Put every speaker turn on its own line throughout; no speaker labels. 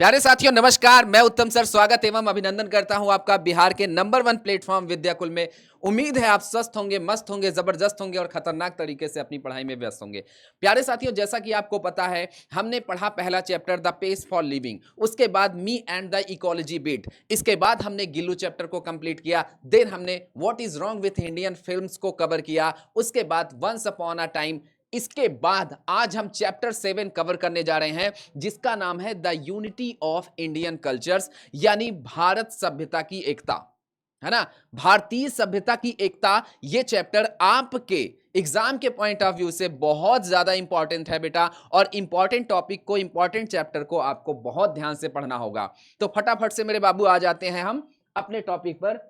प्यारे साथियों नमस्कार। मैं उत्तम सर स्वागत एवं अभिनंदन करता हूं आपका बिहार के नंबर 1 प्लेटफॉर्म विद्याकुल में। उम्मीद है आप स्वस्थ होंगे, मस्त होंगे, जबरदस्त होंगे और खतरनाक तरीके से अपनी पढ़ाई में व्यस्त होंगे। प्यारे साथियों, जैसा कि आपको पता है, हमने पढ़ा पहला chapter the pace for living, उसके बाद me and the ecology bit, इसके बाद हमने गिल्लू चैप्टर को कंप्लीट किया, देन हमने what is wrong with Indian films को कवर किया, उसके बाद वंस अपॉन अ टाइम, इसके बाद आज हम चैप्टर 7 कवर करने जा रहे हैं जिसका नाम है the unity of Indian cultures, यानी भारत सभ्यता की एकता, है ना। भारतीय सभ्यता की एकता, ये चैप्टर आपके एग्जाम के पॉइंट ऑफ व्यू से बहुत ज्यादा इंपॉर्टेंट है बेटा, और इंपॉर्टेंट टॉपिक को, इंपॉर्टेंट चैप्टर को आपको बहुत ध्यान से पढ़ना होगा। तो फटाफट से मेरे बाबू आ जाते हैं हम अपने टॉपिक पर।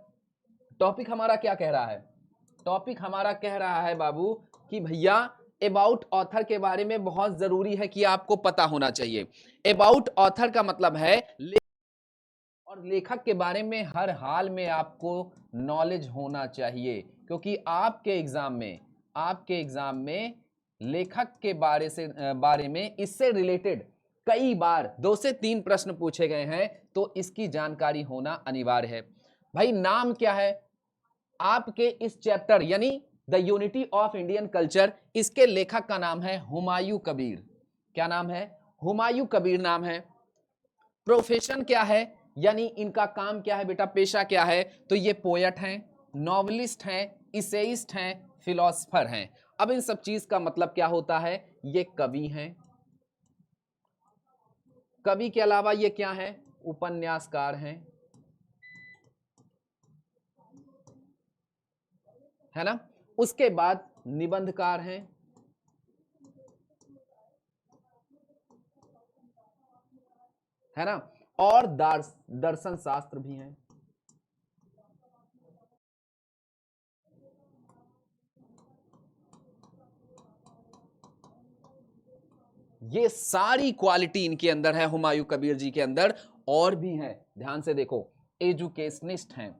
टॉपिक हमारा क्या कह रहा है? टॉपिक हमारा कह रहा है बाबू कि भैया अबाउट ऑथर के बारे में बहुत जरूरी है कि आपको पता होना चाहिए। अबाउट ऑथर का मतलब है और लेखक के बारे में हर हाल में आपको नॉलेज होना चाहिए, क्योंकि आपके एग्जाम में लेखक के बारे में इससे रिलेटेड कई बार 2 से 3 प्रश्न पूछे गए हैं, तो इसकी जानकारी होना अनिवार्य है। भाई नाम क्या है आपके इस चैप्टर यानी the unity of Indian culture, इसके लेखक का नाम है हुमायूं कबीर। क्या नाम है? हुमायूं कबीर नाम है। प्रोफेशन क्या है, यानी इनका काम क्या है बेटा, पेशा क्या है? तो ये पोएट हैं, नॉवलिस्ट हैं, इसेइस्ट हैं, फिलोसफर हैं। अब इन सब चीज का मतलब क्या होता है? ये कवि हैं। कवि के अलावा ये क्या है? उपन्यासकार हैं, है ना। उसके बाद निबंधकार हैं, है ना, और दर्शन शास्त्र भी हैं। ये सारी क्वालिटी इनके अंदर है, हुमायूं कबीर जी के अंदर। और भी हैं, ध्यान से देखो, एजुकेशनिस्ट हैं,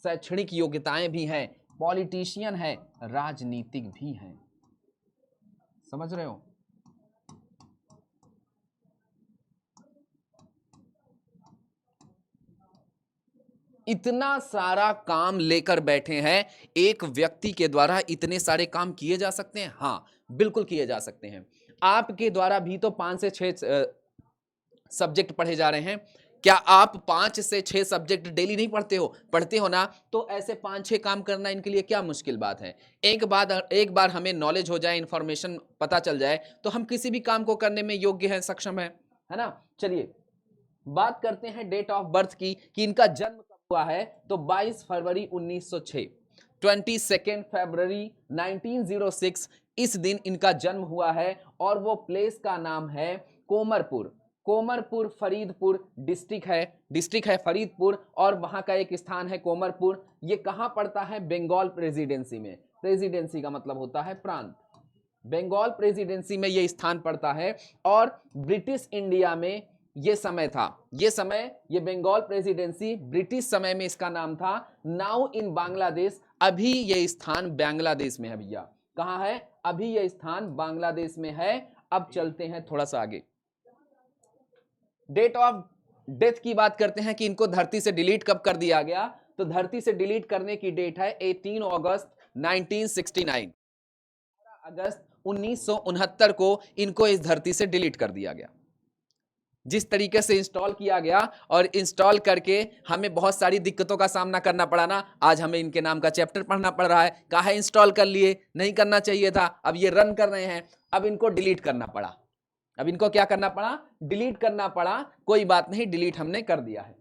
शैक्षणिक योग्यताएं भी हैं, पॉलिटिशियन है, राजनीतिक भी हैं। समझ रहे हो? इतना सारा काम लेकर बैठे हैं। एक व्यक्ति के द्वारा इतने सारे काम किए जा सकते हैं? हाँ, बिल्कुल किए जा सकते हैं। आपके द्वारा भी तो 5 से 6 सब्जेक्ट पढ़े जा रहे हैं। क्या आप 5 से 6 सब्जेक्ट डेली नहीं पढ़ते हो? पढ़ते हो ना। तो ऐसे 5-6 काम करना इनके लिए क्या मुश्किल बात है? एक बार हमें नॉलेज हो जाए, इंफॉर्मेशन पता चल जाए, तो हम किसी भी काम को करने में योग्य हैं, सक्षम है ना। चलिए बात करते हैं डेट ऑफ बर्थ की, कि इनका जन्म कब हुआ है। तो 22 फरवरी 1906, 22 फरवरी 1906, इस दिन इनका जन्म हुआ है। और वो प्लेस का नाम है कोमरपुर। कोमरपुर फरीदपुर डिस्ट्रिक्ट है फरीदपुर, और वहां का एक स्थान है कोमरपुर। ये कहां पड़ता है? बंगाल प्रेसिडेंसी में। प्रेसिडेंसी का मतलब होता है प्रांत। बंगाल प्रेसिडेंसी में ये स्थान पड़ता है। और ब्रिटिश इंडिया में ये बंगाल प्रेसिडेंसी ब्रिटिश समय में इसका नाम था। नाउ इन बांग्लादेश, अभी ये स्थान बांग्लादेश में है भैया। कहां है? अभी ये स्थान बांग्लादेश में है। अब चलते हैं थोड़ा सा आगे। डेट ऑफ डेथ की बात करते हैं कि इनको धरती से डिलीट कब कर दिया गया। तो धरती से डिलीट करने की डेट है 18 अगस्त 1969। अगस्त 1969 को इनको इस धरती से डिलीट कर दिया गया। जिस तरीके से इंस्टॉल किया गया, और इंस्टॉल करके हमें बहुत सारी दिक्कतों का सामना करना पड़ा ना। आज हमें इनके नाम का चैप्टर पढ़ना पड़ रहा है। कहा है इंस्टॉल कर लिए, नहीं करना चाहिए था, अब ये रन कर रहे हैं, अब इनको डिलीट करना पड़ा। अब इनको क्या करना पड़ा? डिलीट करना पड़ा। कोई बात नहीं, डिलीट हमने कर दिया है।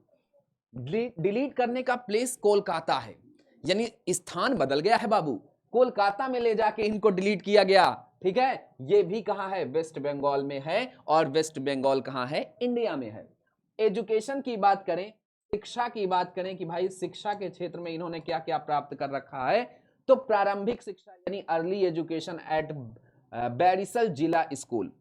डिलीट करने का प्लेस कोलकाता है, यानी स्थान बदल गया है बाबू। कोलकाता में ले जाके इनको डिलीट किया गया। ठीक है, ये भी कहां है? वेस्ट बंगाल में है। और वेस्ट बंगाल कहां है? इंडिया में है। एजुकेशन की बात करें, शिक्षा की बात करें कि भाई शिक्षा के क्षेत्र में इन्होंने क्या क्या प्राप्त कर रखा है। तो प्रारंभिक शिक्षा यानी अर्ली एजुकेशन एट बैरिसल जिला स्कूल,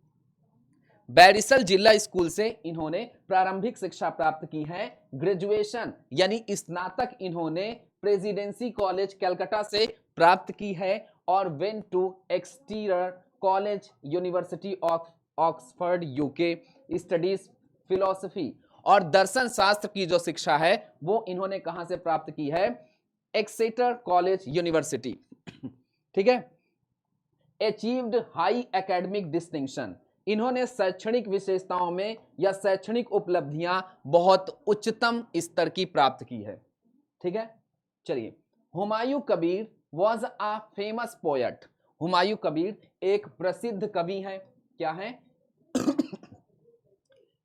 बैरिसल जिला स्कूल से इन्होंने प्रारंभिक शिक्षा प्राप्त की है। ग्रेजुएशन यानी स्नातक इन्होंने प्रेसिडेंसी कॉलेज कलकत्ता से प्राप्त की है। और went to exterior college University of Oxford UK, studies philosophy और दर्शन शास्त्र की जो शिक्षा है वो इन्होंने कहां से प्राप्त की है? Exeter college university. ठीक है। अचीव्ड हाई एकेडमिक डिस्टिंक्शन, इन्होंने शैक्षणिक विशेषताओं में या शैक्षणिक उपलब्धियां बहुत उच्चतम स्तर की प्राप्त की है। ठीक है। चलिए, Humayun Kabir was a famous poet. Humayun Kabir एक प्रसिद्ध कवि हैं। क्या है?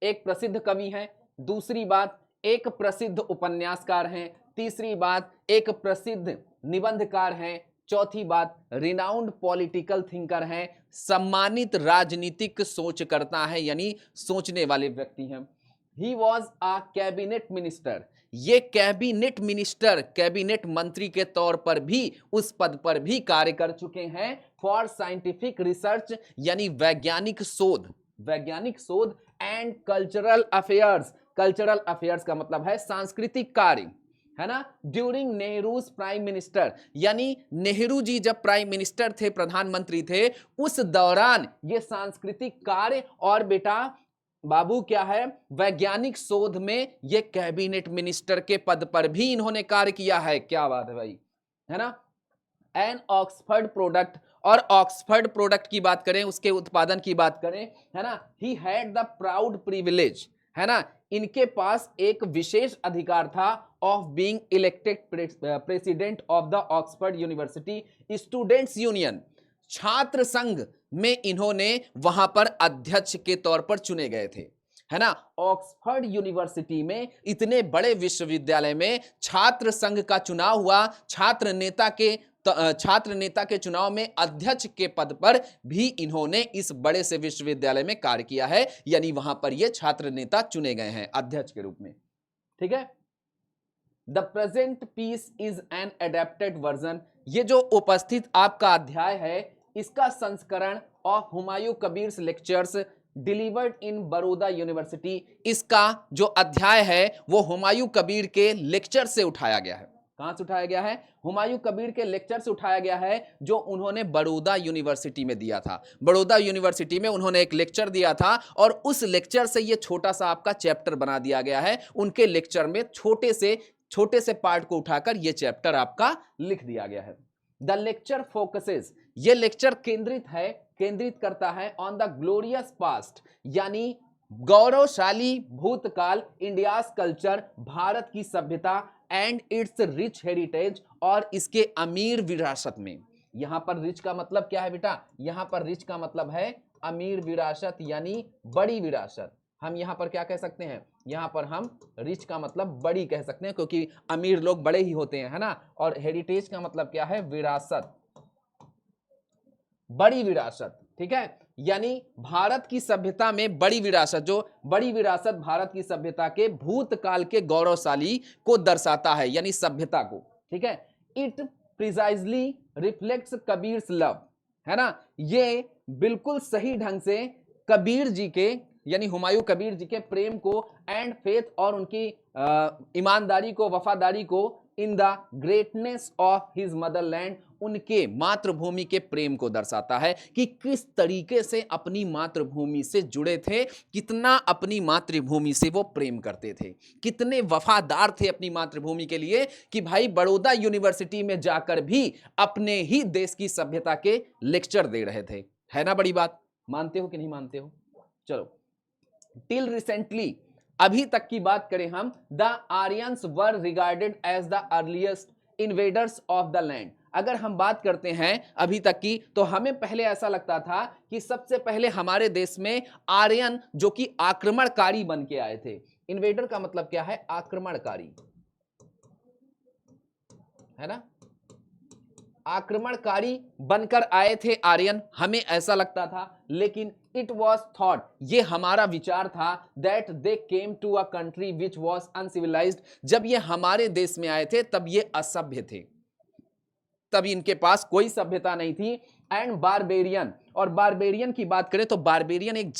एक प्रसिद्ध कवि हैं। दूसरी बात, एक प्रसिद्ध उपन्यासकार हैं। तीसरी बात, एक प्रसिद्ध निबंधकार हैं। चौथी बात, रिनाउंड पॉलिटिकल थिंकर हैं, सम्मानित राजनीतिक सोचकर्ता हैं, यानी सोचने वाले व्यक्ति हैं। He was a cabinet minister, ये कैबिनेट मिनिस्टर, कैबिनेट मंत्री के तौर पर भी, उस पद पर भी कार्य कर चुके हैं फॉर साइंटिफिक रिसर्च, यानी वैज्ञानिक शोध, वैज्ञानिक शोध and cultural affairs. Cultural affairs का मतलब है सांस्कृतिक कार्य, है ना। ड्यूरिंग नेहरूज प्राइम मिनिस्टर, यानी नेहरू जी जब प्राइम मिनिस्टर थे, प्रधानमंत्री थे, उस दौरान ये सांस्कृतिक कार्य और बेटा बाबू क्या है, वैज्ञानिक शोध में ये कैबिनेट मिनिस्टर के पद पर भी इन्होंने कार्य किया है। क्या बात है भाई, है ना। एन ऑक्सफर्ड प्रोडक्ट, और ऑक्सफर्ड प्रोडक्ट की बात करें, उसके उत्पादन की बात करें, है ना। He had the proud privilege, है ना, इनके पास एक विशेष अधिकार था of being elected president of the Oxford university students union. छात्र संघ में इन्होंने वहां पर अध्यक्ष के तौर पर चुने गए थे, है ना। ऑक्सफर्ड यूनिवर्सिटी में, इतने बड़े विश्वविद्यालय में छात्र संघ का चुनाव हुआ, छात्र नेता के चुनाव में अध्यक्ष के पद पर भी इन्होंने इस बड़े से विश्वविद्यालय में कार्य किया है, यानी वहां पर ये छात्र नेता चुने गए हैं अध्यक्ष के रूप में। ठीक है। The present piece is an adapted version, ये जो उपस्थित आपका अध्याय है, इसका संस्करण of Humayun Kabir's lectures delivered in Baroda university. इसका जो अध्याय है वो हुमायूं कबीर के लेक्चर से उठाया गया है। कहां से उठाया गया है? हुमायूं कबीर के लेक्चर से उठाया गया है, जो उन्होंने बड़ौदा यूनिवर्सिटी में दिया था। बड़ौदा यूनिवर्सिटी में उन्होंने एक लेक्चर दिया था और उस लेक्चर से ये छोटा सा आपका चैप्टर बना दिया गया है। उनके लेक्चर में छोटे से पार्ट को उठाकर ये चैप्टर आपका लिख दिया गया है। द लेक्चर फोकसेस, ये लेक्चर केंद्रित करता है ऑन द ग्लोरियस पास्ट, यानी गौरवशाली भूतकाल, इंडियाज कल्चर, भारत की सभ्यता, एंड इट्स रिच हेरिटेज, और इसके अमीर विरासत में। यहां पर रिच का मतलब क्या है बेटा? यहां पर रिच का मतलब है अमीर विरासत, यानी बड़ी विरासत। हम यहां पर क्या कह सकते हैं? यहां पर हम रिच का मतलब बड़ी कह सकते हैं, क्योंकि अमीर लोग बड़े ही होते हैं, है ना। और हेरिटेज का मतलब क्या है? विरासत, बड़ी विरासत। ठीक है, यानी भारत की सभ्यता में बड़ी विरासत, जो बड़ी विरासत भारत की सभ्यता के भूतकाल के गौरवशाली को दर्शाता है, यानी सभ्यता को। ठीक है। It precisely reflects Kabir's love, है ना, ये बिल्कुल सही ढंग से कबीर जी के, यानी हुमायूं कबीर जी के प्रेम को, एंड फेथ, और उनकी ईमानदारी को, वफादारी को, in the greatness of his Motherland, उनके मातृभूमि के प्रेम को दर्शाता है कि किस तरीके से अपनी मातृभूमि से जुड़े थे, कितना अपनी मातृभूमि से वो प्रेम करते थे, कितने वफादार थे अपनी मातृभूमि के लिए, कि भाई बड़ौदा यूनिवर्सिटी में जाकर भी अपने ही देश की सभ्यता के लेक्चर दे रहे थे। है ना बड़ी बात? मानते हो कि नहीं मानते हो? चलो, टिल रिसेंटली, अभी तक की बात करें हम, the Aryans were regarded as the earliest invaders of the land. अगर हम बात करते हैं अभी तक की, तो हमें पहले ऐसा लगता था कि सबसे पहले हमारे देश में आर्यन जो कि आक्रमणकारी बन के आए थे। इन्वेडर का मतलब क्या है? आक्रमणकारी, है ना, आक्रमणकारी बनकर आए थे आर्यन, हमें ऐसा लगता था। लेकिन इट वॉज थॉट, ये हमारा विचार था, that they came to a country which was uncivilised, जब ये हमारे देश में आए थे तब ये असभ्य थे, तब इनके पास कोई सभ्यता नहीं थी। एंड बारबेरियन, और बारबेरियन की बात करें तो बारबेरियन एक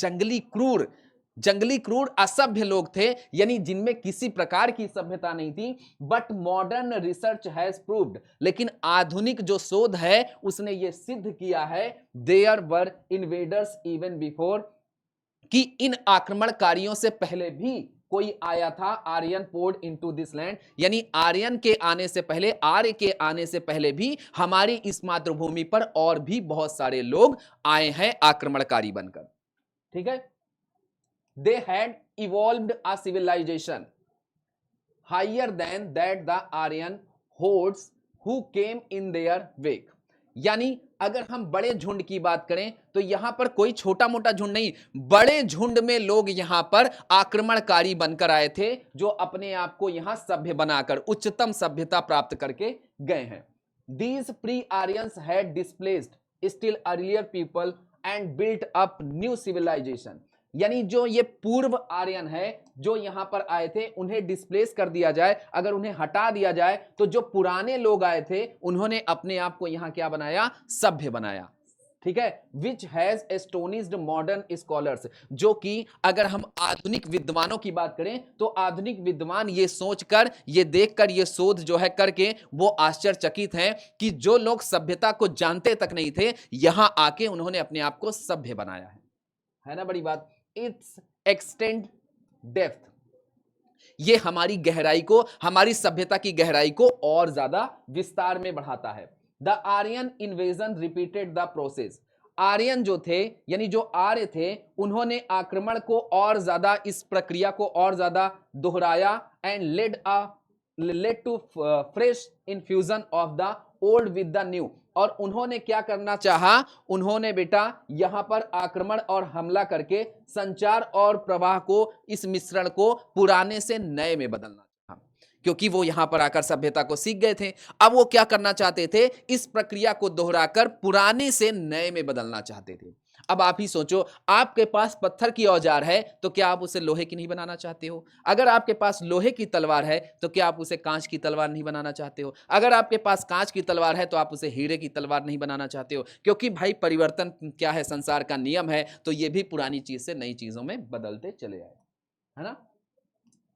जंगली क्रूर असभ्य लोग थे, यानी जिनमें किसी प्रकार की सभ्यता नहीं थी। But modern research has proved, लेकिन आधुनिक जो शोध है उसने ये सिद्ध किया है, there were invaders even before, कि इन आक्रमणकारियों से पहले भी कोई आया था, Aryan poured into this land, यानी आर्यन के आने से पहले, आर्य के आने से पहले भी हमारी इस मातृभूमि पर और भी बहुत सारे लोग आए हैं आक्रमणकारी बनकर। ठीक है, they had evolved a civilization higher than that the Aryan hordes who came in their wake. यानी अगर हम बड़े झुंड की बात करें तो यहां पर कोई छोटा मोटा झुंड नहीं, बड़े झुंड में लोग यहां पर आक्रमणकारी बनकर आए थे, जो अपने आप को यहां सभ्य बनाकर उच्चतम सभ्यता प्राप्त करके गए हैं। These pre Aryans had displaced still earlier people and built up new civilisation. यानी जो ये पूर्व आर्यन है जो यहां पर आए थे, उन्हें डिस्प्लेस कर दिया जाए, अगर उन्हें हटा दिया जाए तो जो पुराने लोग आए थे उन्होंने अपने आप को यहां क्या बनाया, सभ्य बनाया। ठीक है, which has astonished modern scholars, जो कि अगर हम आधुनिक विद्वानों की बात करें तो आधुनिक विद्वान ये सोचकर, ये देखकर, ये शोध जो है करके वो आश्चर्यचकित हैं कि जो लोग सभ्यता को जानते तक नहीं थे, यहां आके उन्होंने अपने आप को सभ्य बनाया है ना बड़ी बात। इट्स एक्सटेंड डेप्थ, ये हमारी गहराई को, हमारी सभ्यता की गहराई को और ज्यादा विस्तार में बढ़ाता है। The Aryan invasion repeated the process, Aryan जो थे यानी जो आर्य थे उन्होंने आक्रमण को और ज्यादा, इस प्रक्रिया को और ज्यादा दोहराया and led to fresh infusion of the old with the new. और उन्होंने क्या करना चाहा, उन्होंने बेटा यहां पर आक्रमण और हमला करके संचार और प्रवाह को, इस मिश्रण को पुराने से नए में बदलना चाहा, क्योंकि वो यहां पर आकर सभ्यता को सीख गए थे। अब वो क्या करना चाहते थे, इस प्रक्रिया को दोहराकर पुराने से नए में बदलना चाहते थे। अब आप ही सोचो, आपके पास पत्थर की औजार है तो क्या आप उसे लोहे की नहीं बनाना चाहते हो? अगर आपके पास लोहे की तलवार है तो क्या आप उसे कांच की तलवार नहीं बनाना चाहते हो? अगर आपके पास कांच की तलवार है तो आप उसे हीरे की तलवार नहीं बनाना चाहते हो? क्योंकि भाई परिवर्तन क्या है, संसार का नियम है, तो ये भी पुरानी चीज से नई चीजों में बदलते चले आए, है ना।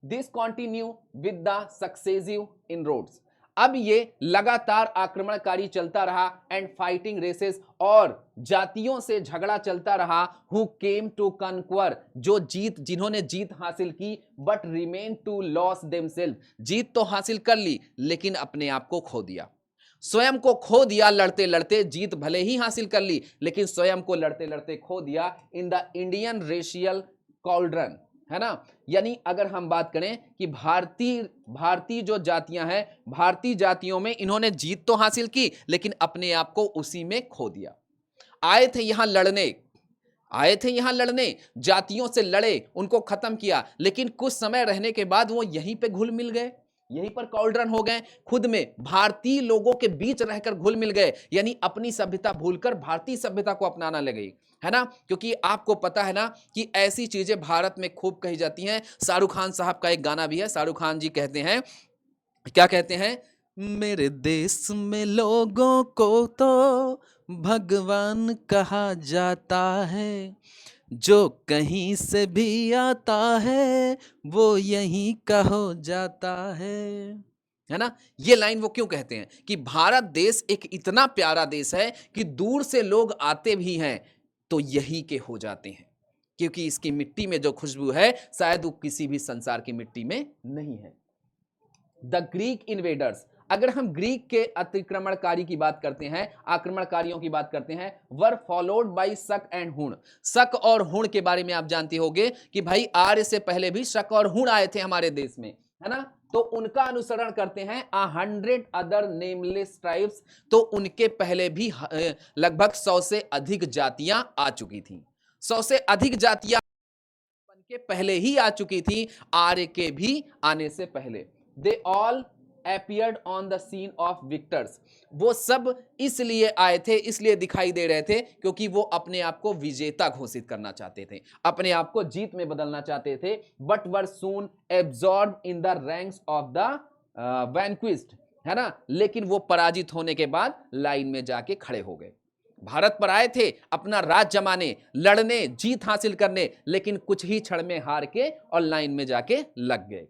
This continue with the successive inroads, अब ये लगातार आक्रमणकारी चलता रहा एंड फाइटिंग रेसेस, और जातियों से झगड़ा चलता रहा। हु केम टू कनक्वर, जो जीत, जिन्होंने जीत हासिल की, but remain to lose themselves, जीत तो हासिल कर ली लेकिन अपने आप को खो दिया, स्वयं को खो दिया लड़ते लड़ते। जीत भले ही हासिल कर ली लेकिन स्वयं को लड़ते लड़ते खो दिया in the Indian racial cauldron, है ना। यानी अगर हम बात करें कि भारतीय जो जातियां हैं, भारतीय जातियों में इन्होंने जीत तो हासिल की लेकिन अपने आप को उसी में खो दिया। आए थे यहां लड़ने, आए थे यहां लड़ने, जातियों से लड़े, उनको खत्म किया, लेकिन कुछ समय रहने के बाद वो यहीं पे घुल मिल गए, यहीं पर कॉल्ड्रन हो गए, खुद में भारतीय लोगों के बीच रहकर घुल मिल गए, यानी अपनी सभ्यता भूलकर भारतीय सभ्यता को अपनाना लगे, है ना। क्योंकि आपको पता है ना कि ऐसी चीजें भारत में खूब कही जाती हैं। शाहरुख खान साहब का एक गाना भी है, शाहरुख खान जी कहते हैं, क्या कहते हैं, मेरे देश में लोगों को तो भगवान कहा जाता है, जो कहीं से भी आता है वो यहीं का हो जाता है ना। ये लाइन वो क्यों कहते हैं कि भारत देश एक इतना प्यारा देश है कि दूर से लोग आते भी हैं तो यही के हो जाते हैं, क्योंकि इसकी मिट्टी में जो खुशबू है शायद वो किसी भी संसार की मिट्टी में नहीं है। द ग्रीक इन्वेडर्स, अगर हम ग्रीक के अतिक्रमणकारी की बात करते हैं, आक्रमणकारियों की बात करते हैं, वर फॉलोड बाय शक एंड हुण। शक और हुण के बारे में आप जानते होंगे कि भाई आर्य से पहले भी शक और हुण आए थे हमारे देश में, है ना। तो उनका अनुसरण करते हैं 100 अदर नेमलेस ट्राइब्स, तो उनके पहले भी लगभग 100 से अधिक जातियां आ चुकी थी, 100 से अधिक जातियां के पहले ही आ चुकी थी, आर्य के भी आने से पहले। They all appeared on the scene of victors, वो सब इसलिए आए थे, इसलिए दिखाई दे रहे थे क्योंकि वो अपने आप को विजेता घोषित करना चाहते थे, अपने आप को जीत में बदलना चाहते थे। But were soon absorb in the ranks of the vanquished, है ना। लेकिन वो पराजित होने के बाद लाइन में जाके खड़े हो गए। भारत पर आए थे अपना राज जमाने, लड़ने, जीत हासिल करने, लेकिन कुछ ही क्षण में हार के और लाइन में जाके लग गए।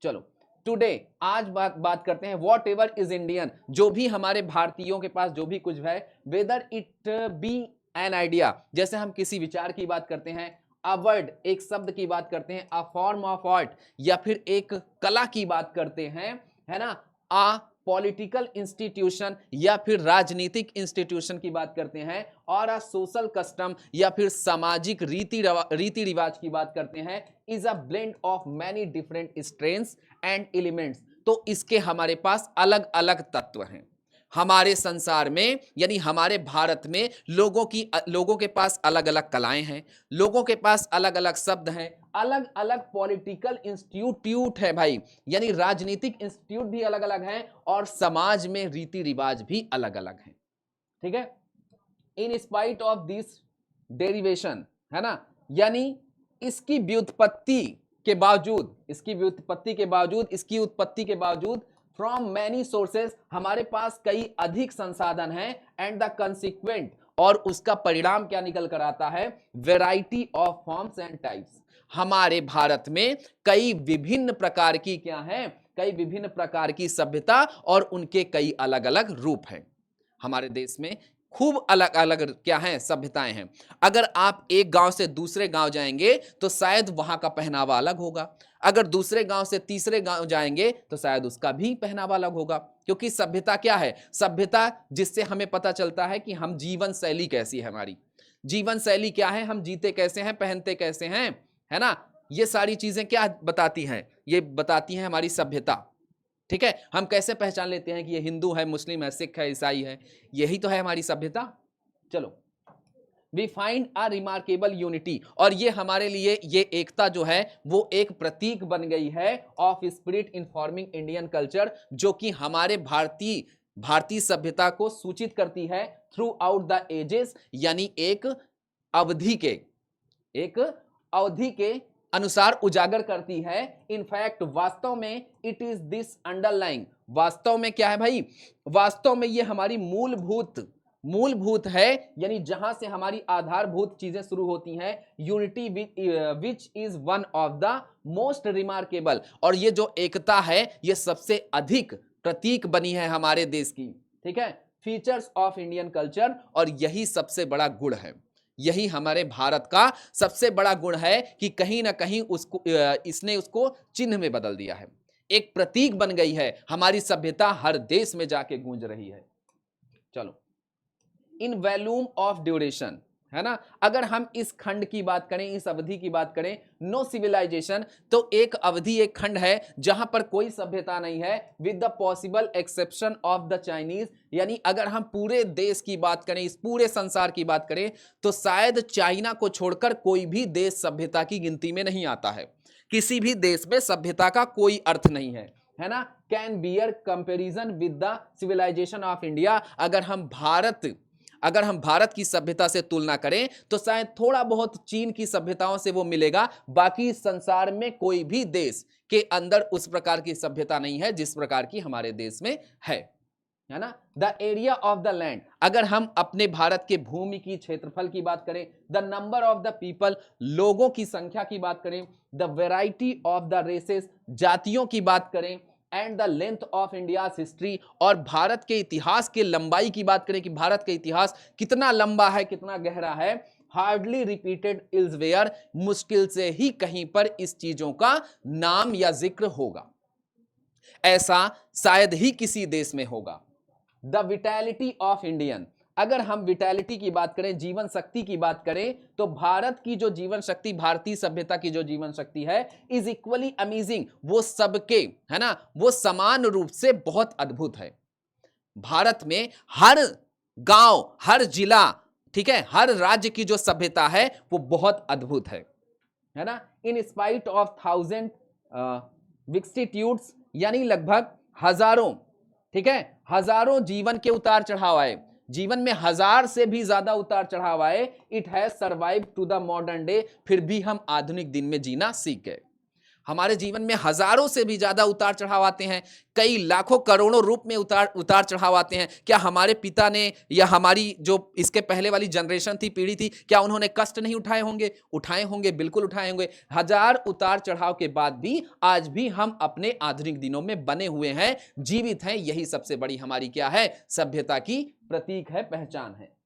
चलो टुडे, आज बात करते हैं वॉट एवर इज इंडियन, जो भी हमारे भारतीयों के पास जो भी कुछ है, whether it be an idea, जैसे हम किसी विचार की बात करते हैं, अ वर्ड एक शब्द की बात करते हैं, अ फॉर्म ऑफ आर्ट या फिर एक कला की बात करते हैं, है ना, अ पॉलिटिकल इंस्टीट्यूशन या फिर राजनीतिक इंस्टीट्यूशन की बात करते हैं, और अ सोशल कस्टम या फिर सामाजिक रीति रिवाज की बात करते हैं, is a blend of many different strains and elements. तो इसके हमारे पास अलग अलग तत्व हैं हमारे संसार में, यानी हमारे भारत में लोगों के पास अलग अलग कलाएं हैं, लोगों के पास अलग अलग शब्द हैं, अलग अलग पॉलिटिकल इंस्टीट्यूट है भाई, यानी राजनीतिक इंस्टीट्यूट भी अलग अलग हैं, और समाज में रीति रिवाज भी अलग अलग हैं। ठीक है, in spite of this derivation, है ना, यानी इसकी व्युत्पत्ति के बावजूद, इसकी उत्पत्ति के बावजूद, फ्रॉम मैनी सोर्सेस, हमारे पास कई अधिक संसाधन हैं, एंड द कंसिक्वेंट, और उसका परिणाम क्या निकल कर आता है, variety of forms and types. हमारे भारत में कई विभिन्न प्रकार की क्या है, कई विभिन्न प्रकार की सभ्यता और उनके कई अलग अलग रूप हैं। हमारे देश में खूब अलग अलग क्या है, सभ्यताएं हैं। अगर आप एक गांव से दूसरे गांव जाएंगे तो शायद वहां का पहनावा अलग होगा, अगर दूसरे गांव से तीसरे गांव जाएंगे तो शायद उसका भी पहनावा अलग होगा, क्योंकि सभ्यता क्या है, सभ्यता जिससे हमें पता चलता है कि हम जीवन शैली कैसी है, हमारी जीवन शैली क्या है, हम जीते कैसे हैं, पहनते कैसे हैं, है ना, ये सारी चीजें क्या बताती हैं, ये बताती हैं हमारी सभ्यता। ठीक है, हम कैसे पहचान लेते हैं कि ये हिंदू है, मुस्लिम है, सिख है, ईसाई है, यही तो है हमारी सभ्यता। चलो, we find a remarkable unity, और ये हमारे लिए ये एकता जो है वो एक प्रतीक बन गई है of spirit informing Indian culture, जो कि हमारे भारतीय सभ्यता को सूचित करती है थ्रू आउट द एजेस, यानी एक अवधि के अनुसार उजागर करती है। इनफैक्ट वास्तव में इट इज दिस अंडरलाइंग, वास्तव में क्या है भाई, वास्तव में ये हमारी मूलभूत है, यानी जहां से हमारी आधारभूत चीजें शुरू होती हैं, unity which is one of the most remarkable, और ये जो एकता है ये सबसे अधिक प्रतीक बनी है हमारे देश की। ठीक है, फीचर्स ऑफ इंडियन कल्चर, और यही सबसे बड़ा गुण है, यही हमारे भारत का सबसे बड़ा गुण है कि कहीं ना कहीं इसने उसको चिन्ह में बदल दिया है, एक प्रतीक बन गई है, हमारी सभ्यता हर देश में जाके गूंज रही है। चलो, इन वॉल्यूम ऑफ ड्यूरेशन, है ना, अगर हम इस खंड की बात करें, इस अवधि की बात करें, नो सिविलाइजेशन, तो एक अवधि, एक खंड है जहां पर कोई सभ्यता नहीं है, with the possible exception of the Chinese, यानी अगर हम पूरे देश की बात करें, इस पूरे संसार की बात करें, तो शायद चाइना को छोड़कर कोई भी देश सभ्यता की गिनती में नहीं आता है, किसी भी देश में सभ्यता का कोई अर्थ नहीं है ना। Can bear comparison with the civilisation of India, अगर हम भारत की सभ्यता से तुलना करें तो शायद थोड़ा बहुत चीन की सभ्यताओं से वो मिलेगा, बाकी संसार में कोई भी देश के अंदर उस प्रकार की सभ्यता नहीं है जिस प्रकार की हमारे देश में है ना। The area of the land, अगर हम अपने भारत के भूमि की क्षेत्रफल की बात करें, the number of the people, लोगों की संख्या की बात करें, the variety of the races, जातियों की बात करें, and the length of India's history, और भारत के इतिहास की लंबाई की बात करें कि भारत का इतिहास कितना लंबा है, कितना गहरा है, हार्डली रिपीटेड इल्सवेयर, मुश्किल से ही कहीं पर इस चीजों का नाम या जिक्र होगा, ऐसा शायद ही किसी देश में होगा। द विटैलिटी ऑफ इंडियन, अगर हम विटैलिटी की बात करें, जीवन शक्ति की बात करें, तो भारत की जो जीवन शक्ति, भारतीय सभ्यता की जो जीवन शक्ति है, इज इक्वली अमेजिंग, वो सबके, है ना, वो समान रूप से बहुत अद्भुत है। भारत में हर गांव, हर जिला, ठीक है, हर राज्य की जो सभ्यता है वो बहुत अद्भुत है ना। इन स्पाइट ऑफ 1000 विक्सिट्यूड्स, यानी लगभग हजारों, ठीक है, हजारों जीवन के उतार चढ़ाव आए, जीवन में 1000 से भी ज्यादा उतार चढ़ाव आए, it has survive to the modern day, फिर भी हम आधुनिक दिन में जीना सीख गए। हमारे जीवन में हजारों से भी ज्यादा उतार चढ़ाव आते हैं, कई लाखों करोड़ों रूप में उतार चढ़ाव आते हैं। क्या हमारे पिता ने या हमारी जो इसके पहले वाली जनरेशन थी, पीढ़ी थी, क्या उन्होंने कष्ट नहीं उठाए होंगे? उठाए होंगे, बिल्कुल उठाए होंगे। हजार उतार चढ़ाव के बाद भी आज भी हम अपने आधुनिक दिनों में बने हुए हैं, जीवित हैं। यही सबसे बड़ी हमारी क्या है? सभ्यता की प्रतीक है, पहचान है।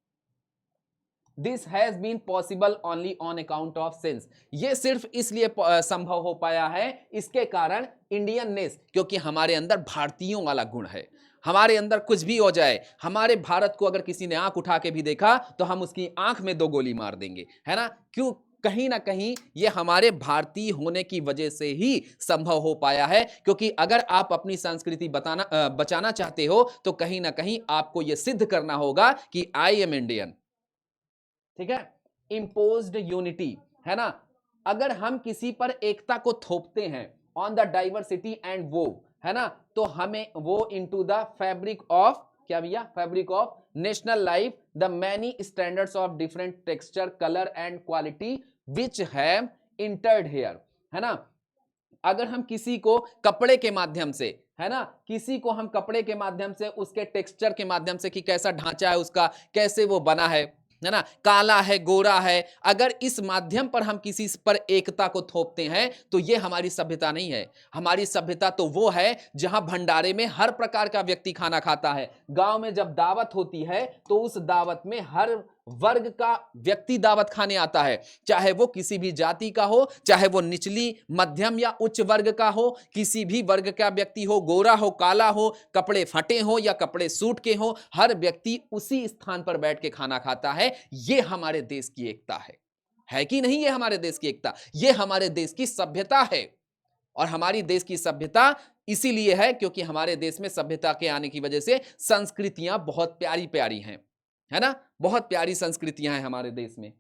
This has been possible only on account of sense. ये सिर्फ इसलिए संभव हो पाया है इसके कारण इंडियननेस, क्योंकि हमारे अंदर भारतीयों वाला गुण है। हमारे अंदर कुछ भी हो जाए, हमारे भारत को अगर किसी ने आंख उठा के भी देखा तो हम उसकी आंख में 2 गोली मार देंगे, है ना। क्यों? कहीं ना कहीं ये हमारे भारतीय होने की वजह से ही संभव हो पाया है, क्योंकि अगर आप अपनी संस्कृति बचाना चाहते हो तो कहीं ना कहीं आपको यह सिद्ध करना होगा कि आई एम इंडियन। ठीक है, इंपोज्ड यूनिटी, है ना। अगर हम किसी पर एकता को थोपते हैं ऑन द डाइवर्सिटी एंड वो, है ना, तो हमें वो इनटू द फैब्रिक ऑफ, क्या भैया, fabric of national life, the many standards of different texture, colour and quality which have entered here, है ना। अगर हम किसी को कपड़े के माध्यम से, है ना, किसी को हम कपड़े के माध्यम से, उसके टेक्सचर के माध्यम से कि कैसा ढांचा है उसका, कैसे वो बना है ना, काला है, गोरा है, अगर इस माध्यम पर हम किसी पर एकता को थोपते हैं तो ये हमारी सभ्यता नहीं है। हमारी सभ्यता तो वो है जहां भंडारे में हर प्रकार का व्यक्ति खाना खाता है। गांव में जब दावत होती है तो उस दावत में हर वर्ग का व्यक्ति दावत खाने आता है, चाहे वो किसी भी जाति का हो, चाहे वो निचली, मध्यम या उच्च वर्ग का हो, किसी भी वर्ग का व्यक्ति हो, गोरा हो, काला हो, कपड़े फटे हो या कपड़े सूट के हो, हर व्यक्ति उसी स्थान पर बैठ के खाना खाता है। ये हमारे देश की एकता है कि नहीं? ये हमारे देश की एकता, ये हमारे देश की सभ्यता है। और हमारी देश की सभ्यता इसीलिए है क्योंकि हमारे देश में सभ्यता के आने की वजह से संस्कृतियां बहुत प्यारी प्यारी हैं, है ना, बहुत प्यारी संस्कृतियां हैं हमारे देश में।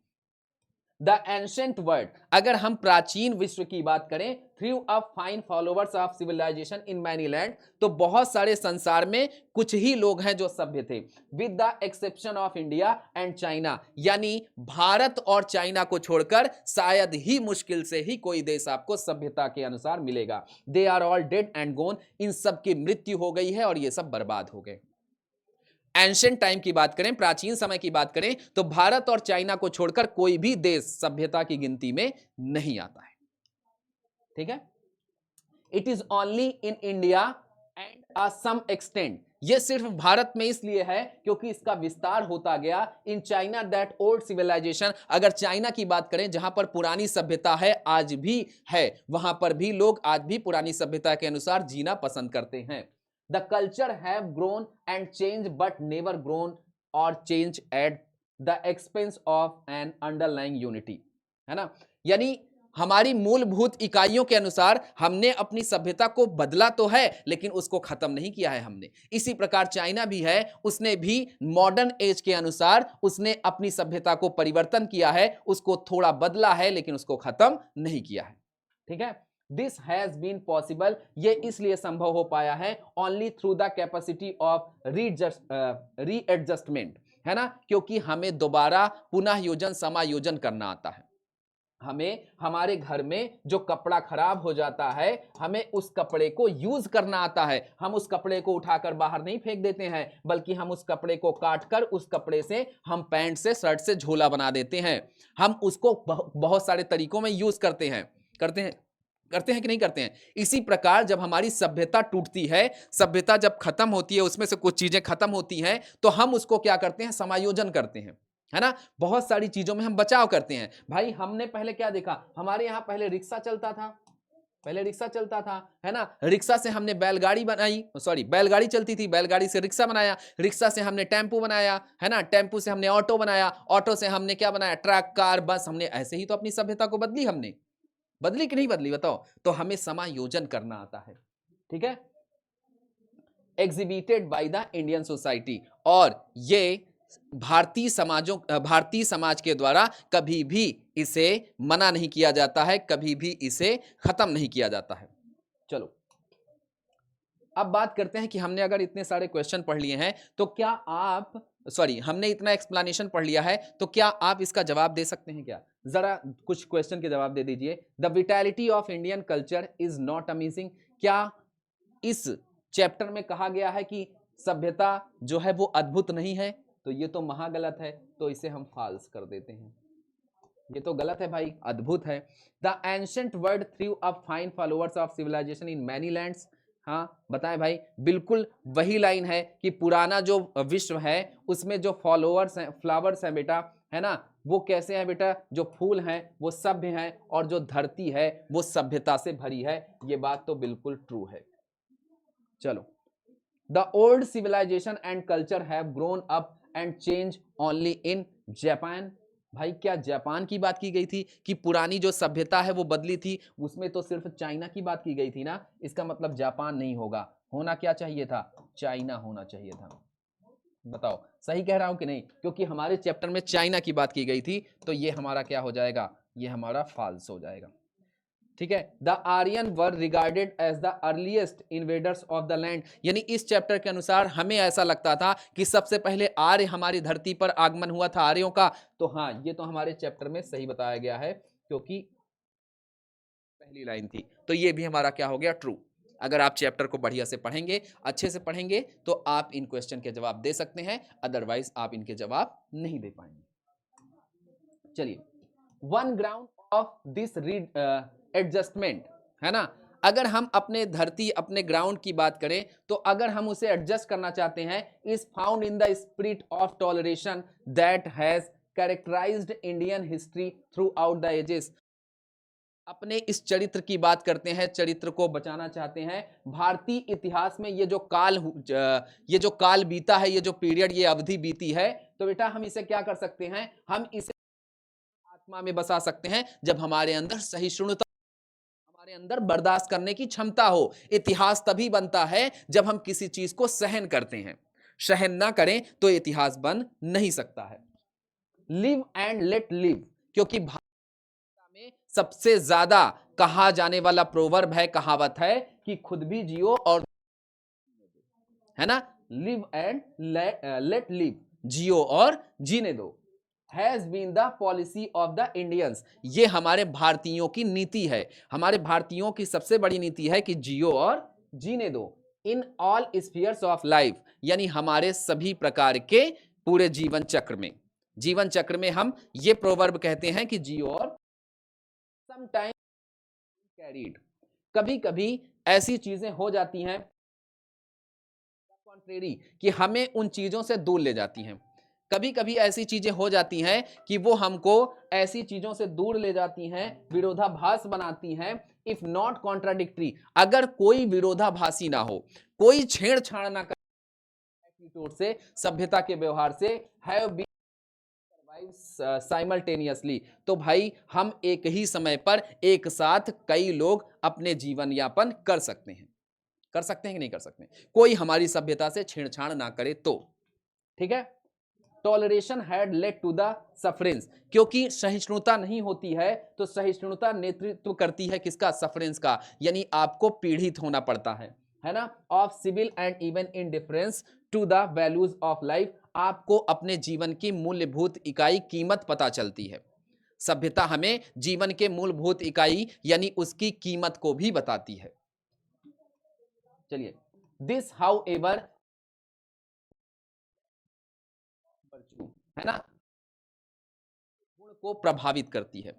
द एंशंट वर्ल्ड, अगर हम प्राचीन विश्व की बात करें, through a fine followers of civilisation in many land, तो बहुत सारे संसार में कुछ ही लोग हैं जो सभ्य थे, with the exception of India and China, यानी भारत और चाइना को छोड़कर शायद ही मुश्किल से ही कोई देश आपको सभ्यता के अनुसार मिलेगा। They are all dead and gone, इन सब की मृत्यु हो गई है और ये सब बर्बाद हो गए। एंशिएंट टाइम की बात करें, प्राचीन समय की बात करें, तो भारत और चाइना को छोड़कर कोई भी देश सभ्यता की गिनती में नहीं आता है। ठीक है, it is only in India and some extent, ये सिर्फ भारत में इसलिए है क्योंकि इसका विस्तार होता गया। In China that old civilisation, अगर चाइना की बात करें जहां पर पुरानी सभ्यता है, आज भी है, वहां पर भी लोग आज भी पुरानी सभ्यता के अनुसार जीना पसंद करते हैं। The culture have grown and changed but never grown or changed at the expense of an underlying unity, है ना। यानी हमारी मूलभूत इकाइयों के अनुसार हमने अपनी सभ्यता को बदला तो है लेकिन उसको खत्म नहीं किया है हमने। इसी प्रकार चाइना भी है, उसने भी मॉडर्न एज के अनुसार उसने अपनी सभ्यता को परिवर्तन किया है, उसको थोड़ा बदला है लेकिन उसको खत्म नहीं किया है। ठीक है, दिस हैज बीन पॉसिबल, ये इसलिए संभव हो पाया है only through the capacity of readjustment, है ना, क्योंकि हमें दोबारा पुनः योजन समायोजन करना आता है। हमें हमारे घर में जो कपड़ा खराब हो जाता है, हमें उस कपड़े को यूज करना आता है। हम उस कपड़े को उठाकर बाहर नहीं फेंक देते हैं, बल्कि हम उस कपड़े को काटकर उस कपड़े से हम पैंट से, शर्ट से झोला बना देते हैं। हम उसको बहुत सारे तरीकों में यूज करते हैं कि नहीं करते हैं। इसी प्रकार जब हमारी सभ्यता टूटती है, सभ्यता जब खत्म होती है, उसमें से कुछ चीजें खत्म होती हैं, तो हम उसको क्या करते हैं? समायोजन करते हैं, है ना। बहुत सारी चीजों में हम बचाव करते हैं। भाई हमने पहले क्या देखा, हमारे यहाँ पहले रिक्शा चलता था, है ना। रिक्शा से हमने बैलगाड़ी बनाई, सॉरी बैलगाड़ी चलती थी, बैलगाड़ी से रिक्शा बनाया, रिक्शा से हमने टेम्पू बनाया, है ना, टेम्पू से हमने ऑटो बनाया, ऑटो से हमने क्या बनाया? ट्रक, कार, बस। हमने ऐसे ही तो अपनी सभ्यता को बदली, हमने बदली कि नहीं बदली? बताओ। तो हमें समायोजन करना आता है। ठीक है, exhibited by the Indian society, और ये भारतीय समाज के द्वारा कभी भी इसे मना नहीं किया जाता है, कभी भी इसे खत्म नहीं किया जाता है। चलो अब बात करते हैं कि हमने अगर इतने सारे क्वेश्चन पढ़ लिए हैं तो क्या आप, सॉरी हमने इतना एक्सप्लेनेशन पढ़ लिया है तो क्या आप इसका जवाब दे सकते हैं क्या? जरा कुछ क्वेश्चन के जवाब दे दीजिए। The vitality of Indian culture is not amazing, क्या इस चैप्टर में कहा गया है कि सभ्यता जो है वो अद्भुत नहीं है? तो ये तो महागलत है, तो इसे हम फॉल्स कर देते हैं। ये तो गलत है भाई, अद्भुत है। The ancient world through a fine followers of civilisation in many lands, हाँ बताएं भाई। बिल्कुल वही लाइन है कि पुराना जो विश्व है उसमें जो फॉलोअर्स हैं, फ्लावर्स हैं बेटा, है ना, वो कैसे हैं बेटा, जो फूल हैं वो सभ्य हैं और जो धरती है वो सभ्यता से भरी है। ये बात तो बिल्कुल ट्रू है। चलो, the old civilisation and culture have grown up and change only in Japan. भाई क्या जापान की बात की गई थी कि पुरानी जो सभ्यता है वो बदली थी? उसमें तो सिर्फ चाइना की बात की गई थी ना, इसका मतलब जापान नहीं होगा। होना क्या चाहिए था? चाइना होना चाहिए था। बताओ सही कह रहा हूं कि नहीं? क्योंकि हमारे चैप्टर में चाइना की बात की गई थी, तो ये हमारा क्या हो जाएगा? ये हमारा फॉल्स हो जाएगा। ठीक है, the Aryan were regarded as the earliest invaders of the land. यानी इस चैप्टर के अनुसार हमें ऐसा लगता था कि सबसे पहले आर्य हमारी धरती पर आगमन हुआ था आर्यों का। तो हाँ, ये तो हमारे चैप्टर में सही बताया गया है, क्योंकि पहली लाइन थी। तो ये भी हमारा क्या हो गया? ट्रू। अगर आप चैप्टर को बढ़िया से पढ़ेंगे, अच्छे से पढ़ेंगे, तो आप इन क्वेश्चन के जवाब दे सकते हैं, अदरवाइज आप इनके जवाब नहीं दे पाएंगे। चलिए, one ground of this adjustment, है ना, अगर हम अपने धरती, अपने ग्राउंड की बात करें, तो अगर हम उसे एडजस्ट करना चाहते हैं, is found in the spirit of toleration that has characterised Indian history throughout the ages. अपने इस चरित्र की बात करते हैं, चरित्र को बचाना चाहते हैं। भारतीय इतिहास में ये जो काल बीता है, ये जो पीरियड, ये अवधि बीती है, तो बेटा हम इसे क्या कर सकते हैं? हम इसे आत्मा में बसा सकते हैं, जब हमारे अंदर सहिष्णुता, हमारे अंदर बर्दाश्त करने की क्षमता हो। इतिहास तभी बनता है जब हम किसी चीज को सहन करते हैं। सहन ना करें तो इतिहास बन नहीं सकता है। लिव एंड लेट लिव, क्योंकि में सबसे ज्यादा कहा जाने वाला प्रोवर्ब है, कहावत है कि खुद भी जियो और, है ना, लिव एंड लेट लिव, जियो और जीने दो, has been the policy of the Indians. ये हमारे भारतीयों की नीति है। हमारे भारतीयों की सबसे बड़ी नीति है कि जियो और जीने दो, in all spheres of life, यानी हमारे सभी प्रकार के पूरे जीवन चक्र में। जीवन चक्र में हम ये प्रोवर्ब कहते हैं कि जियो और समटाइम कैरीड, कभी कभी ऐसी चीजें हो जाती हैं कॉन्ट्रेरी, कि हमें उन चीजों से दूर ले जाती हैं। कभी कभी ऐसी चीजें हो जाती हैं कि वो हमको ऐसी चीजों से दूर ले जाती हैं, विरोधाभास बनाती हैं। इफ नॉट कॉन्ट्राडिक्टरी, अगर कोई विरोधाभासी ना हो, कोई छेड़छाड़ ना कर एटीट्यूड से, सभ्यता के व्यवहार से, हैव बीन साइमल्टेनियसली, तो भाई हम एक ही समय पर एक साथ कई लोग अपने जीवन यापन कर सकते हैं। कर सकते हैं कि नहीं कर सकते? कोई हमारी सभ्यता से छेड़छाड़ ना करे तो। ठीक है, toleration had led to the sufferance, क्योंकि सहिष्णुता नहीं होती है, तो सहिष्णुता नेतृत्व करती है किसका? सफरेंस का, यानी आपको पीड़ित होना पड़ता है ना, of civil and even indifference to the values of life. आपको अपने जीवन की मूल्यभूत इकाई, कीमत पता चलती है। सभ्यता हमें जीवन के मूलभूत इकाई यानी उसकी कीमत को भी बताती है। चलिए, दिस हाउ एवर, है ना, गुण को प्रभावित करती है।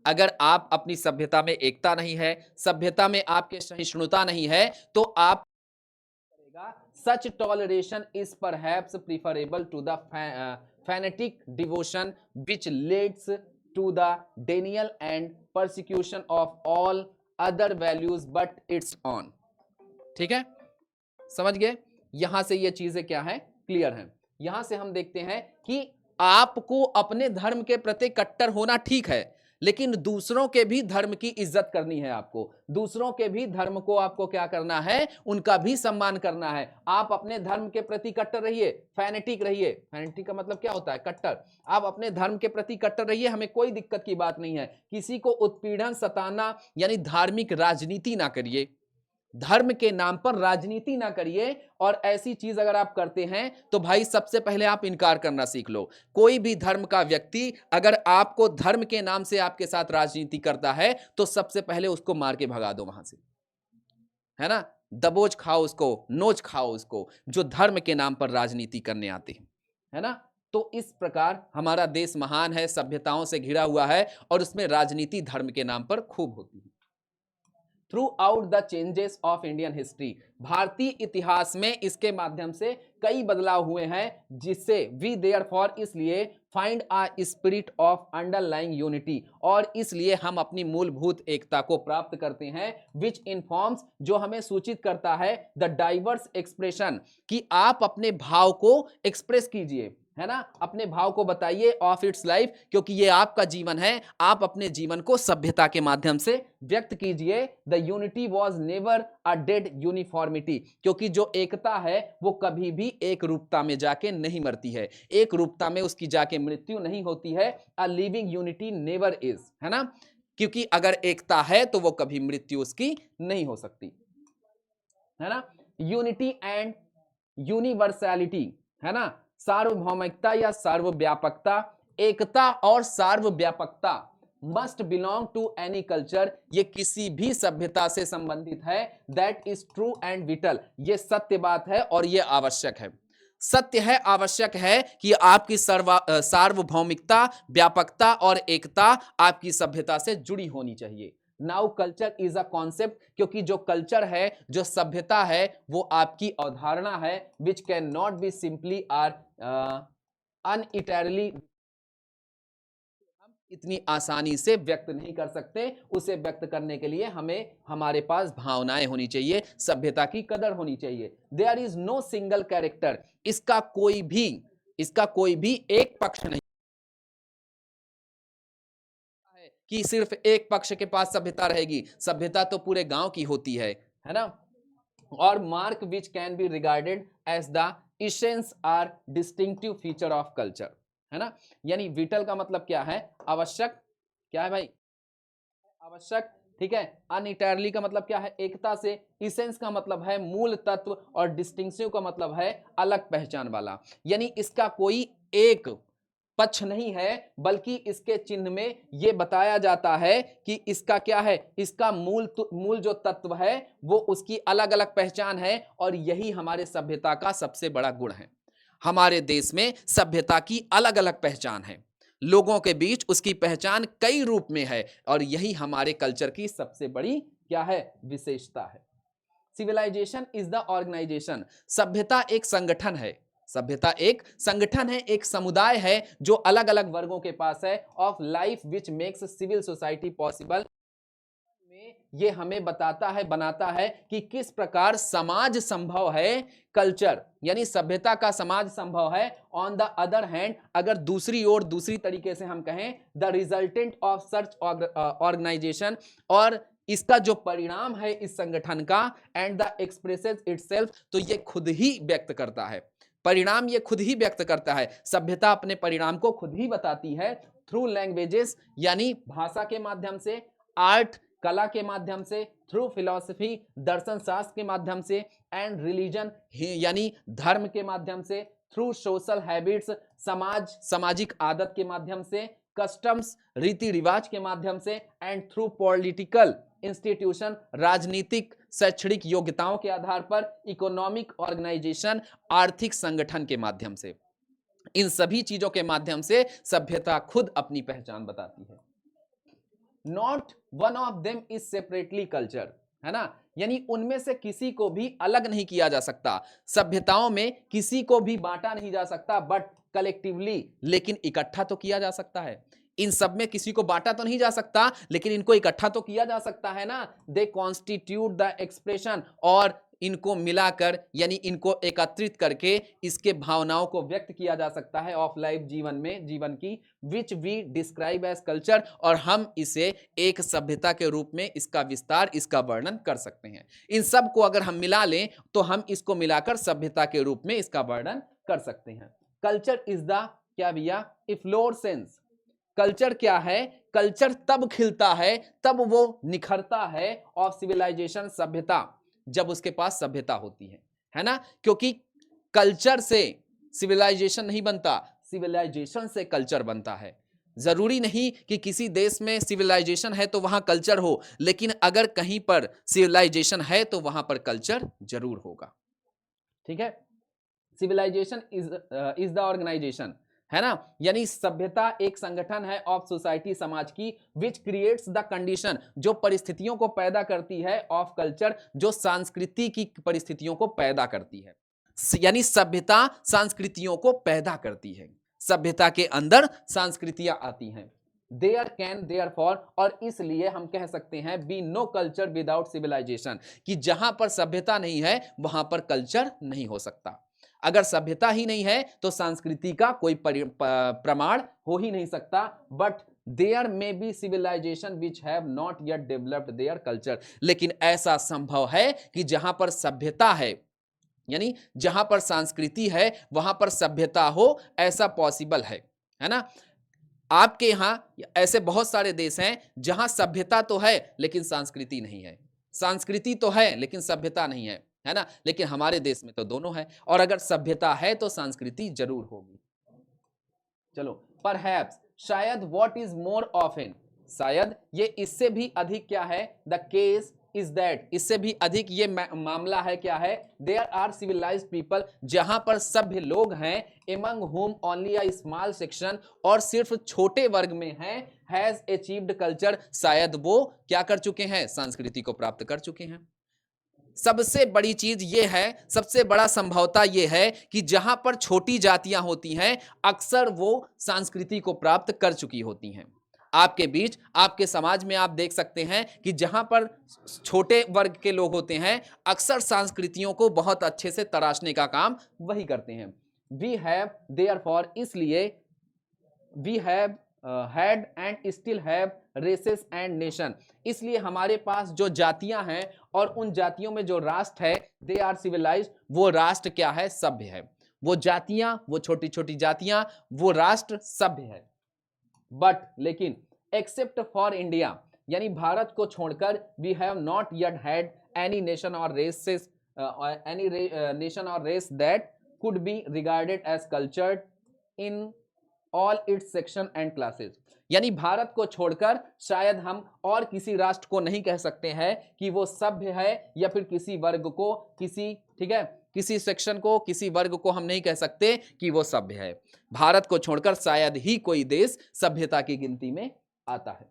अगर आप अपनी सभ्यता में एकता नहीं है, सभ्यता में आपके सहिष्णुता नहीं है, तो आप करेगा, such toleration is perhaps preferable to the fanatic devotion which leads to the denial and persecution of all other values but it's on. ठीक है, समझ गए? यहां से ये चीजें क्या है? क्लियर हैं। यहां से हम देखते हैं कि आपको अपने धर्म के प्रति कट्टर होना ठीक है, लेकिन दूसरों के भी धर्म की इज्जत करनी है। आपको दूसरों के भी धर्म को आपको क्या करना है? उनका भी सम्मान करना है। आप अपने धर्म के प्रति कट्टर रहिए, फैनेटिक रहिए। फैनेटिक का मतलब क्या होता है? कट्टर। आप अपने धर्म के प्रति कट्टर रहिए, हमें कोई दिक्कत की बात नहीं है। किसी को उत्पीड़न, सताना यानी धार्मिक राजनीति ना करिए, धर्म के नाम पर राजनीति ना करिए। और ऐसी चीज अगर आप करते हैं तो भाई सबसे पहले आप इनकार करना सीख लो। कोई भी धर्म का व्यक्ति अगर आपको धर्म के नाम से आपके साथ राजनीति करता है तो सबसे पहले उसको मार के भगा दो वहां से, है ना। दबोच खाओ उसको, नोच खाओ उसको, जो धर्म के नाम पर राजनीति करने आते हैं, है ना। तो इस प्रकार हमारा देश महान है, सभ्यताओं से घिरा हुआ है और उसमें राजनीति धर्म के नाम पर खूब होती है। Through out the changes of Indian history, भारतीय इतिहास में इसके माध्यम से कई बदलाव हुए हैं, जिससे वी देयरफॉर, इसलिए find a spirit of underlying unity, और इसलिए हम अपनी मूलभूत एकता को प्राप्त करते हैं, विच इन्फॉर्म्स, जो हमें सूचित करता है, द डाइवर्स एक्सप्रेशन, कि आप अपने भाव को एक्सप्रेस कीजिए, है ना, अपने भाव को बताइए ऑफ इट्स लाइफ, क्योंकि ये आपका जीवन है, आप अपने जीवन को सभ्यता के माध्यम से व्यक्त कीजिए। The unity was never a dead uniformity, क्योंकि जो एकता है वो कभी भी एक रूपता में जाके नहीं मरती है, एक रूपता में उसकी जाके मृत्यु नहीं होती है। A living unity never is, है ना, क्योंकि अगर एकता है तो वो कभी मृत्यु उसकी नहीं हो सकती, है ना। यूनिटी एंड यूनिवर्सैलिटी, है ना, सार्वभौमिकता या सर्वव्यापकता, एकता और सार्वव्यापकता must belong to any culture, ये किसी भी सभ्यता से संबंधित है। That is true and vital, ये सत्य बात है और ये आवश्यक है, सत्य है, आवश्यक है कि आपकी सार्वभौमिकता, व्यापकता और एकता आपकी सभ्यता से जुड़ी होनी चाहिए। Now culture is a concept, क्योंकि जो कल्चर है, जो सभ्यता है, वो आपकी अवधारणा है, which can not be simply or unitarily, हम इतनी आसानी से व्यक्त नहीं कर सकते, उसे व्यक्त करने के लिए हमें हमारे पास भावनाएं होनी चाहिए, सभ्यता की कदर होनी चाहिए। There is no single character, इसका कोई भी एक पक्ष नहीं है कि सिर्फ एक पक्ष के पास सभ्यता रहेगी, सभ्यता तो पूरे गांव की होती है ना। और mark which can be regarded as the essence or distinctive feature of culture, है ना, यानी विटल का मतलब क्या है, आवश्यक, क्या है भाई, आवश्यक, ठीक है। अनइटरली का मतलब क्या है, एकता से। इसेंस का मतलब है मूल तत्व, और डिस्टिंक्टिव का मतलब है अलग पहचान वाला, यानी इसका कोई एक पक्ष नहीं है, बल्कि इसके चिन्ह में यह बताया जाता है कि इसका क्या है, इसका मूल जो तत्व है वो उसकी अलग अलग पहचान है, और यही हमारे सभ्यता का सबसे बड़ा गुण है। हमारे देश में सभ्यता की अलग अलग पहचान है, लोगों के बीच उसकी पहचान कई रूप में है, और यही हमारे कल्चर की सबसे बड़ी क्या है, विशेषता है। सिविलाइजेशन इज द ऑर्गेनाइजेशन, सभ्यता एक संगठन है, सभ्यता एक संगठन है, एक समुदाय है जो अलग अलग वर्गों के पास है, of life which makes civil society possible, में ये हमें बताता है, बनाता है कि किस प्रकार समाज संभव है, कल्चर यानी सभ्यता का समाज संभव है। ऑन द अदर हैंड, अगर दूसरी ओर दूसरी तरीके से हम कहें, the resultant of such organisation, और इसका जो परिणाम है इस संगठन का, एंड द एक्सप्रेसेस इटसेल्फ, तो ये खुद ही व्यक्त करता है, परिणाम ये खुद ही व्यक्त करता है, सभ्यता अपने परिणाम को खुद ही बताती है, थ्रू लैंग्वेजेस यानी भाषा के माध्यम से, आर्ट कला के माध्यम से, थ्रू फिलॉसफी दर्शन शास्त्र के माध्यम से, एंड रिलीजन यानी धर्म के माध्यम से, थ्रू सोशल हैबिट्स सामाजिक आदत के माध्यम से, कस्टम्स रीति रिवाज के माध्यम से, एंड थ्रू पॉलिटिकल इंस्टीट्यूशन राजनीतिक शैक्षणिक योग्यताओं के आधार पर, इकोनॉमिक ऑर्गेनाइजेशन आर्थिक संगठन के माध्यम से, इन सभी चीजों के माध्यम से सभ्यता खुद अपनी पहचान बताती है। Not one of them is separately culture, है ना, यानी उनमें से किसी को भी अलग नहीं किया जा सकता, सभ्यताओं में किसी को भी बांटा नहीं जा सकता, बट कलेक्टिवली, लेकिन इकट्ठा तो किया जा सकता है। इन सब में किसी को बांटा तो नहीं जा सकता, लेकिन इनको इकट्ठा तो किया जा सकता है ना। दे कॉन्स्टिट्यूट द एक्सप्रेशन, और इनको मिलाकर यानी इनको एकत्रित करके इसके भावनाओं को व्यक्त किया जा सकता है ऑफ लाइफ, जीवन में, जीवन की, which we describe as culture, और हम इसे एक सभ्यता के रूप में इसका विस्तार, इसका वर्णन कर सकते हैं। इन सब को अगर हम मिला लें तो हम इसको मिलाकर सभ्यता के रूप में इसका वर्णन कर सकते हैं। कल्चर इज द क्या भैया, इफ्लोरेसेंस, कल्चर क्या है, कल्चर तब खिलता है, तब वो निखरता है ऑफ सिविलाइजेशन, सभ्यता, जब उसके पास सभ्यता होती है ना, क्योंकि कल्चर से सिविलाइजेशन नहीं बनता, सिविलाइजेशन से कल्चर बनता है। जरूरी नहीं कि किसी देश में सिविलाइजेशन है तो वहां कल्चर हो, लेकिन अगर कहीं पर सिविलाइजेशन है तो वहां पर कल्चर जरूर होगा, ठीक है। सिविलाइजेशन इज द ऑर्गेनाइजेशन, है ना, यानी सभ्यता एक संगठन है ऑफ सोसाइटी, समाज की, विच क्रिएट्स द कंडीशन, जो परिस्थितियों को पैदा करती है, ऑफ कल्चर, जो संस्कृति की परिस्थितियों को पैदा करती है, यानी सभ्यता संस्कृतियों को पैदा करती है, सभ्यता के अंदर संस्कृतियां आती हैं। देयर कैन देयर फॉर, और इसलिए हम कह सकते हैं be no culture without civilisation, कि जहां पर सभ्यता नहीं है वहां पर कल्चर नहीं हो सकता। अगर सभ्यता ही नहीं है तो संस्कृति का कोई प्रमाण हो ही नहीं सकता। But there may be civilisation which have not yet developed their culture, लेकिन ऐसा संभव है कि जहां पर सभ्यता है, यानी जहां पर संस्कृति है वहां पर सभ्यता हो, ऐसा पॉसिबल है ना। आपके यहां ऐसे बहुत सारे देश हैं जहां सभ्यता तो है लेकिन संस्कृति नहीं है, संस्कृति तो है लेकिन सभ्यता नहीं है ना। लेकिन हमारे देश में तो दोनों है, और अगर सभ्यता है तो संस्कृति जरूर होगी। चलो, परहैप्स, शायद, व्हाट इज मोर ऑफन, शायद ये इससे भी अधिक क्या है, द केस इज दैट, इससे भी अधिक ये मामला है क्या है, देयर आर सिविलाइज्ड पीपल, जहां पर सभ्य लोग हैं, among home only a small section, और सिर्फ छोटे वर्ग में हैं, हैज अचीव्ड कल्चर, शायद वो क्या कर चुके हैं, संस्कृति को प्राप्त कर चुके हैं। सबसे बड़ी चीज ये है, सबसे बड़ा संभवता ये है कि जहां पर छोटी जातियां होती हैं अक्सर वो संस्कृति को प्राप्त कर चुकी होती हैं। आपके बीच, आपके समाज में आप देख सकते हैं कि जहां पर छोटे वर्ग के लोग होते हैं अक्सर संस्कृतियों को बहुत अच्छे से तराशने का काम वही करते हैं। वी हैव देयरफॉर, इसलिए we have had and still have races and nation, इसलिए हमारे पास जो जातियां हैं और उन जातियों में जो राष्ट्र है, दे आर सिविलाइज्ड, वो राष्ट्र क्या है, सभ्य है। वो जातियां, वो छोटी छोटी जातियां, वो राष्ट्र सभ्य है। बट, लेकिन, एक्सेप्ट फॉर इंडिया, यानी भारत को छोड़कर, we have not yet had any nation और रेसेस, एनी नेशन और race that could be regarded as cultured in all its section and classes, यानी भारत को छोड़कर शायद हम और किसी राष्ट्र को नहीं कह सकते हैं कि वो सभ्य है, या फिर किसी वर्ग को, किसी, ठीक है, किसी सेक्शन को, किसी वर्ग को हम नहीं कह सकते कि वो सभ्य है। भारत को छोड़कर शायद ही कोई देश सभ्यता की गिनती में आता है।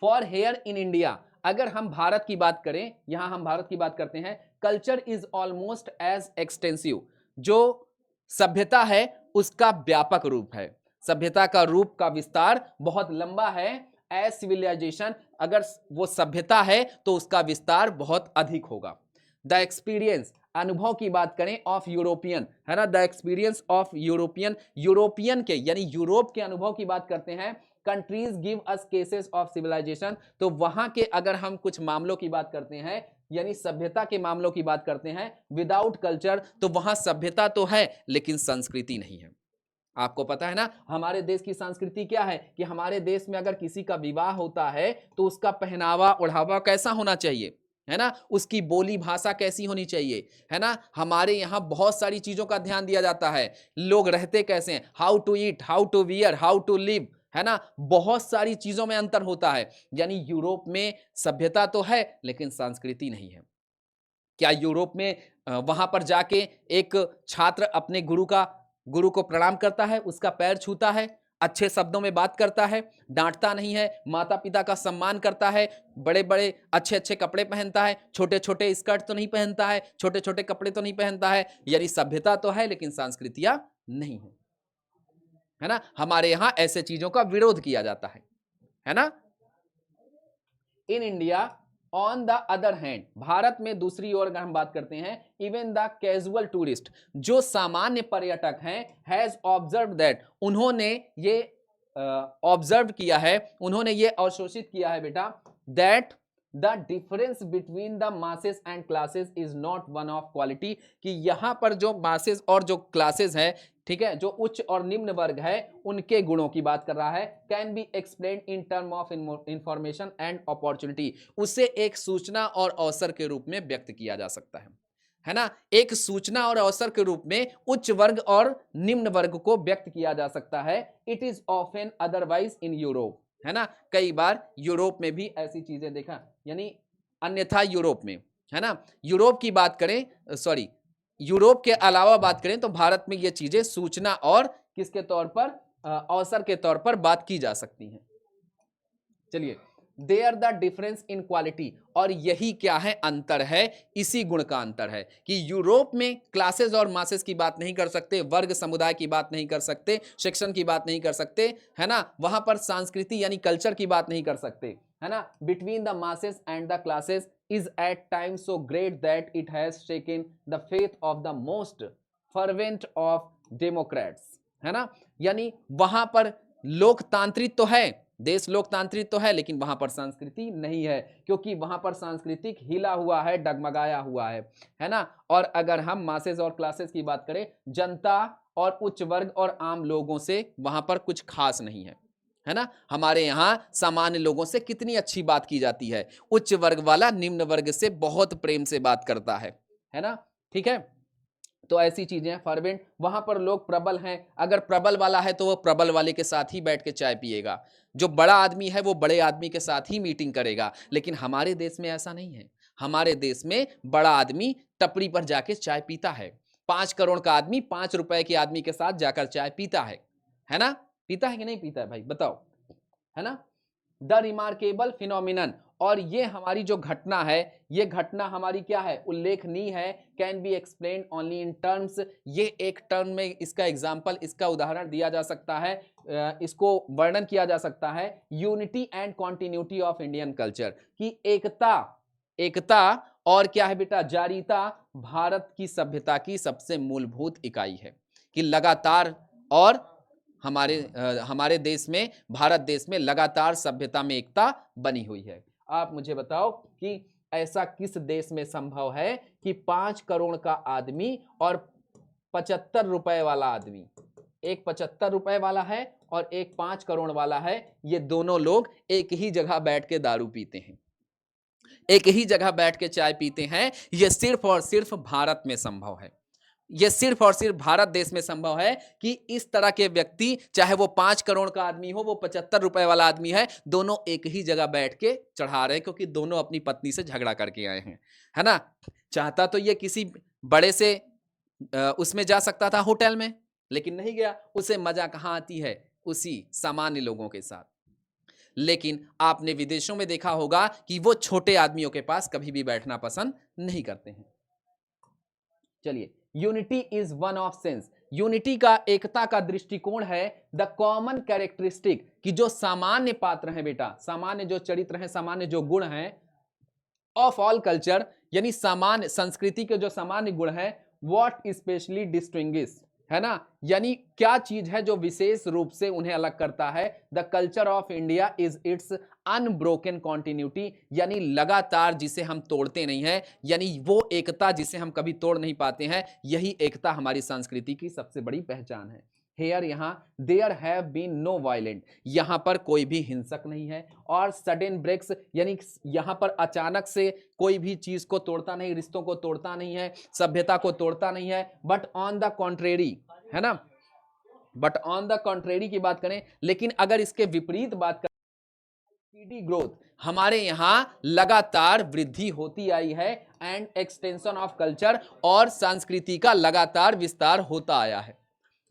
फॉर हेयर इन इंडिया, अगर हम भारत की बात करें, यहां हम भारत की बात करते हैं, culture is almost as extensive, जो सभ्यता है उसका व्यापक रूप है, सभ्यता का रूप का विस्तार बहुत लंबा है। एज सिविलाइजेशन, अगर वो सभ्यता है तो उसका विस्तार बहुत अधिक होगा। द एक्सपीरियंस, अनुभव की बात करें, ऑफ यूरोपियन, है ना, the experience of European, European के यानी यूरोप के अनुभव की बात करते हैं। Countries give us cases of civilisation, तो वहां के अगर हम कुछ मामलों की बात करते हैं, यानी सभ्यता के मामलों की बात करते हैं, विदाउट कल्चर, तो वहां सभ्यता तो है लेकिन संस्कृति नहीं है। आपको पता है ना हमारे देश की संस्कृति क्या है, कि हमारे देश में अगर किसी का विवाह होता है तो उसका पहनावा ओढ़ावा कैसा होना चाहिए, है ना, उसकी बोली भाषा कैसी होनी चाहिए, है ना। हमारे यहाँ बहुत सारी चीजों का ध्यान दिया जाता है, लोग रहते कैसे हैं, how to eat, how to wear, how to live, है ना, बहुत सारी चीजों में अंतर होता है। यानी यूरोप में सभ्यता तो है लेकिन संस्कृति नहीं है। क्या यूरोप में वहां पर जाके एक छात्र अपने गुरु को प्रणाम करता है, उसका पैर छूता है, अच्छे शब्दों में बात करता है, डांटता नहीं है, माता पिता का सम्मान करता है, बड़े बड़े अच्छे अच्छे कपड़े पहनता है, छोटे छोटे स्कर्ट तो नहीं पहनता है, छोटे छोटे कपड़े तो नहीं पहनता है। यानी सभ्यता तो है लेकिन संस्कृतियां नहीं है ना। हमारे यहां ऐसे चीजों का विरोध किया जाता है ना। In India, on the other hand, Bharat में दूसरी ओर अगर हम बात करते हैं, इवन द कैजुअल टूरिस्ट, जो सामान्य पर्यटक हैं, हैज ऑब्जर्व दैट, उन्होंने ये ऑब्जर्व किया है, उन्होंने ये अवशोषित किया है बेटा, that the difference between the masses and classes is not one of quality, कि यहां पर जो मासेस और जो क्लासेस है, ठीक है, जो उच्च और निम्न वर्ग है, उनके गुणों की बात कर रहा है। Can be explain in term of information and opportunity, उसे एक सूचना और अवसर के रूप में व्यक्त किया जा सकता है ना। एक सूचना और अवसर के रूप में उच्च वर्ग और निम्न वर्ग को व्यक्त किया जा सकता है। It is often otherwise in Europe, है ना, कई बार यूरोप में भी ऐसी चीजें देखा, यानी अन्यथा यूरोप में, है ना, यूरोप की बात करें, सॉरी, यूरोप के अलावा बात करें तो भारत में ये चीजें सूचना और किसके तौर पर, अवसर के तौर पर बात की जा सकती हैं। चलिए, there the difference in quality. और यही क्या है, अंतर है, इसी गुण का अंतर है कि यूरोप में क्लासेस और मासेस की बात नहीं कर सकते, वर्ग समुदाय की बात नहीं कर सकते, सेक्शन की बात नहीं कर सकते, है ना, वहां पर संस्कृति यानी कल्चर की बात नहीं कर सकते, है ना। Between the masses and the classes is at times so great that it has taken the faith of the most fervent of democrats, है ना। यानी वहां पर लोकतांत्रिक तो है, देश लोकतांत्रिक तो है, लेकिन वहां पर संस्कृति नहीं है, क्योंकि वहां पर सांस्कृतिक हिला हुआ है, डगमगाया हुआ है ना। और अगर हम मासेस और क्लासेस की बात करें, जनता और उच्च वर्ग और आम लोगों से वहां पर कुछ खास नहीं है ना। हमारे यहां सामान्य लोगों से कितनी अच्छी बात की जाती है, उच्च वर्ग वाला निम्न वर्ग से बहुत प्रेम से बात करता है ना। ठीक है, तो ऐसी चीजें हैं। फर्वेंट, वहां पर लोग प्रबल हैं, अगर प्रबल वाला है तो वो प्रबल वाले के साथ ही बैठ के चाय पिएगा, जो बड़ा आदमी है वो बड़े आदमी के साथ ही मीटिंग करेगा। लेकिन हमारे देश में ऐसा नहीं है, हमारे देश में बड़ा आदमी टपरी पर जाके चाय पीता है, 5 करोड़ का आदमी 5 रुपए के आदमी के साथ जाकर चाय पीता है ना। पीता है कि नहीं पीता है भाई, बताओ, है ना। द रिमार्केबल फिनोमिनन, और ये हमारी जो घटना है, ये घटना हमारी क्या है, उल्लेखनीय है। Can be explain only in terms, ये एक टर्म में इसका एग्जाम्पल, इसका उदाहरण दिया जा सकता है, इसको वर्णन किया जा सकता है। Unity and continuity of Indian culture, की एकता, एकता और क्या है बेटा, जारीता भारत की सभ्यता की सबसे मूलभूत इकाई है। कि लगातार, और हमारे देश में, भारत देश में लगातार सभ्यता में एकता बनी हुई है। आप मुझे बताओ कि ऐसा किस देश में संभव है कि 5 करोड़ का आदमी और 75 रुपए वाला आदमी, एक 75 रुपए वाला है और एक 5 करोड़ वाला है, ये दोनों लोग एक ही जगह बैठ के दारू पीते हैं, एक ही जगह बैठ के चाय पीते हैं। यह सिर्फ और सिर्फ भारत में संभव है, यह सिर्फ और सिर्फ भारत देश में संभव है कि इस तरह के व्यक्ति, चाहे वो 5 करोड़ का आदमी हो, वो 75 रुपए वाला आदमी है, दोनों एक ही जगह बैठ के चढ़ा रहे हैं, क्योंकि दोनों अपनी पत्नी से झगड़ा करके आए हैं, है ना। चाहता तो ये किसी बड़े से उसमें जा सकता था होटल में, लेकिन नहीं गया। उसे मजा कहां आती है, उसी सामान्य लोगों के साथ। लेकिन आपने विदेशों में देखा होगा कि वो छोटे आदमियों के पास कभी भी बैठना पसंद नहीं करते हैं। चलिए, unity is one of sense, unity का, एकता का दृष्टिकोण है। द कॉमन कैरेक्टरिस्टिक, कि जो सामान्य पात्र हैं बेटा, सामान्य जो चरित्र हैं, सामान्य जो गुण हैं, ऑफ ऑल कल्चर, यानी सामान्य संस्कृति के जो सामान्य गुण हैं, व्हाट स्पेशली डिस्टिंग्विश, है ना। यानी क्या चीज है जो विशेष रूप से उन्हें अलग करता है। The culture of India is it's unbroken continuity, यानी लगातार जिसे हम तोड़ते नहीं है, यानी वो एकता जिसे हम कभी तोड़ नहीं पाते हैं, यही एकता हमारी संस्कृति की सबसे बड़ी पहचान है। हेयर, यहां, there have been no violent, यहां पर कोई भी हिंसक नहीं है। और सडन ब्रेक्स, यानी यहां पर अचानक से कोई भी चीज को तोड़ता नहीं, रिश्तों को तोड़ता नहीं है, सभ्यता को तोड़ता नहीं है। बट ऑन द कॉन्ट्रेरी, है ना, बट ऑन द कॉन्ट्रेरी की बात करें, लेकिन अगर इसके विपरीत बात करें, स्पीडी ग्रोथ, हमारे यहां लगातार वृद्धि होती आई है, एंड एक्सटेंशन ऑफ कल्चर, और संस्कृति का लगातार विस्तार होता आया है,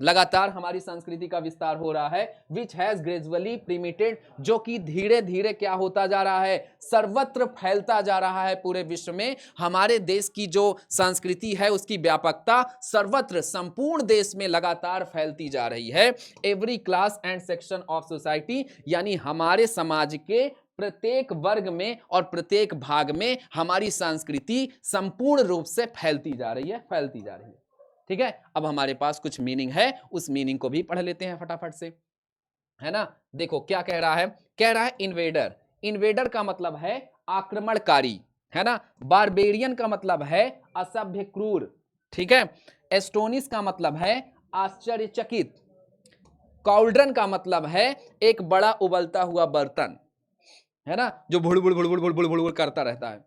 लगातार हमारी संस्कृति का विस्तार हो रहा है। विच हैज ग्रेजुअली प्रिमिटेड, जो कि धीरे धीरे क्या होता जा रहा है, सर्वत्र फैलता जा रहा है पूरे विश्व में। हमारे देश की जो संस्कृति है उसकी व्यापकता सर्वत्र, संपूर्ण देश में लगातार फैलती जा रही है। Every class and section of society, यानी हमारे समाज के प्रत्येक वर्ग में और प्रत्येक भाग में हमारी संस्कृति संपूर्ण रूप से फैलती जा रही है, फैलती जा रही है। ठीक है, अब हमारे पास कुछ मीनिंग है, उस मीनिंग को भी पढ़ लेते हैं फटाफट से, है ना। देखो क्या कह रहा है, कह रहा है इन्वेडर, इन्वेडर का मतलब है आक्रमणकारी, है ना। बारबेरियन का मतलब है असभ्य, क्रूर, ठीक है। एस्टोनिश का मतलब है आश्चर्यचकित। कॉल्ड्रन का मतलब है एक बड़ा उबलता हुआ बर्तन, है ना, जो बुड़ बुड़ बुड़ बुड़ बुड़ बुड़ बुड़ करता रहता है।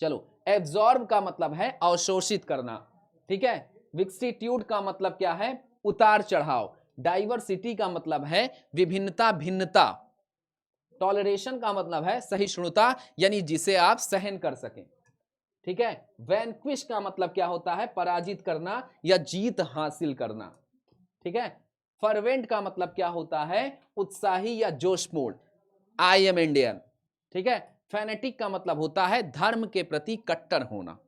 चलो, एब्जॉर्ब का मतलब है अवशोषित करना, ठीक है। विक्सिट्यूड का मतलब क्या है, उतार चढ़ाव। डाइवर्सिटी का मतलब है विभिन्नता, भिन्नता। टॉलरेशन का मतलब है सहिष्णुता, यानी जिसे आप सहन कर सकें, ठीक है। वैनक्विश का मतलब क्या होता है, पराजित करना या जीत हासिल करना, ठीक है। फर्वेंट का मतलब क्या होता है, उत्साही या जोशपूर्ण। I am Indian. ठीक है, फैनेटिक का मतलब होता है धर्म के प्रति कट्टर होना।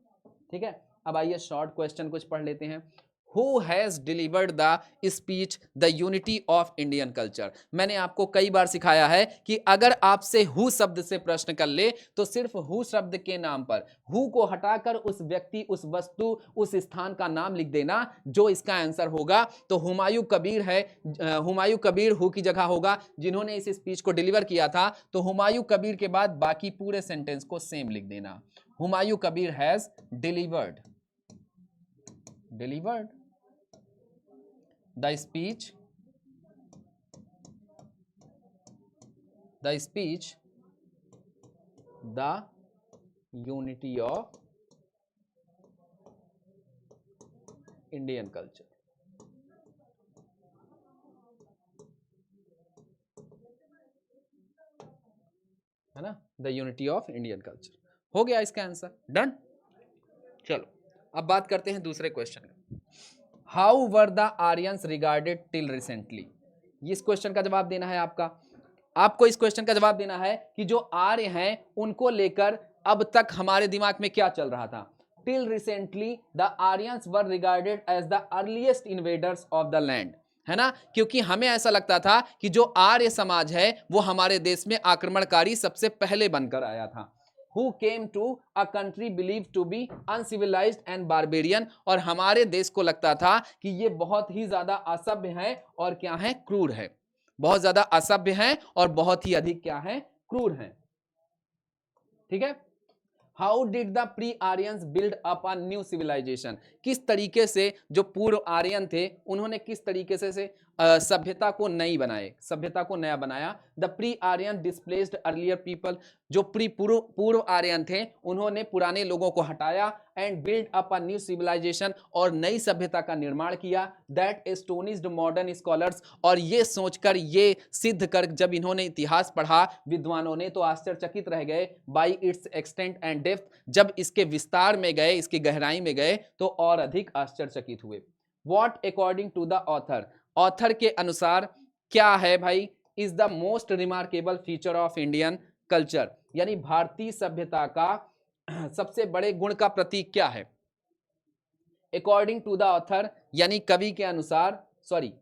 ठीक है, अब आइए शॉर्ट क्वेश्चन कुछ पढ़ लेते हैं। Who has delivered the speech the unity of Indian culture? मैंने आपको कई बार सिखाया है कि अगर आपसे हु शब्द से प्रश्न कर ले तो सिर्फ हु शब्द के नाम पर हु को हटाकर उस व्यक्ति, उस वस्तु, उस स्थान का नाम लिख देना जो इसका आंसर होगा। तो हुमायूं कबीर है, हुमायूं कबीर हु की जगह होगा जिन्होंने इस स्पीच को डिलीवर किया था। तो हुमायूं कबीर के बाद बाकी पूरे सेंटेंस को सेम लिख देना। Humayun Kabir has delivered the speech the unity of Indian culture। है ना, the unity of Indian culture हो गया इसका आंसर। डन। चलो अब बात करते हैं दूसरे क्वेश्चन का। How were the Aryans regarded till recently? इस क्वेश्चन का जवाब देना है आपको इस क्वेश्चन का जवाब देना है कि जो आर्य हैं उनको लेकर अब तक हमारे दिमाग में क्या चल रहा था। Till recently the Aryans were regarded as the earliest invaders of the land, है ना, क्योंकि हमें ऐसा लगता था कि जो आर्य समाज है वो हमारे देश में आक्रमणकारी सबसे पहले बनकर आया था। Who came to a country believed to be uncivilized and barbarian, और हमारे देश को लगता था कि ये बहुत ही ज्यादा असभ्य है और क्या है, क्रूर है। बहुत ज्यादा असभ्य है और बहुत ही अधिक क्या है, क्रूर है। ठीक है। How did the pre Aryans build up a new civilisation? किस तरीके से जो पूर्व आर्यन थे उन्होंने किस तरीके से सभ्यता को नया बनाया। The pre Aryan displaced earlier people, जो पूर्व आर्यन थे उन्होंने पुराने लोगों को हटाया and build up a new civilisation, और नई सभ्यता का निर्माण किया। दैट एस्टोनिश्ड मॉडर्न स्कॉलर्स, और ये सोचकर, ये सिद्ध कर जब इन्होंने इतिहास पढ़ा विद्वानों ने तो आश्चर्यचकित रह गए by its extent and depth, जब इसके विस्तार में गए, इसकी गहराई में गए तो और अधिक आश्चर्यचकित हुए। What according to the author के अनुसार क्या है भाई, is the most remarkable feature of Indian culture, यानी भारतीय सभ्यता का सबसे बड़े गुण का प्रतीक क्या है। अकॉर्डिंग टू द ऑथर यानी कवि के अनुसार,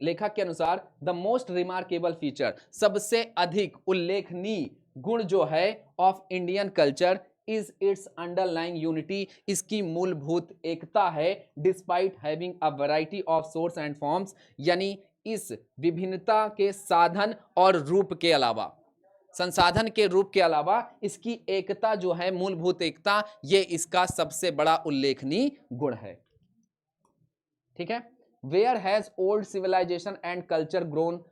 लेखक के अनुसार, द मोस्ट रिमार्केबल फीचर, सबसे अधिक उल्लेखनीय गुण जो है of Indian culture is it's underlying unity, इसकी मूलभूत एकता है। Despite having a variety of source and forms, यानी इस विभिन्नता के साधन और रूप के अलावा, संसाधन के रूप के अलावा इसकी एकता जो है, मूलभूत एकता, ये इसका सबसे बड़ा उल्लेखनीय गुण है। ठीक है। Where has old civilisation and culture grown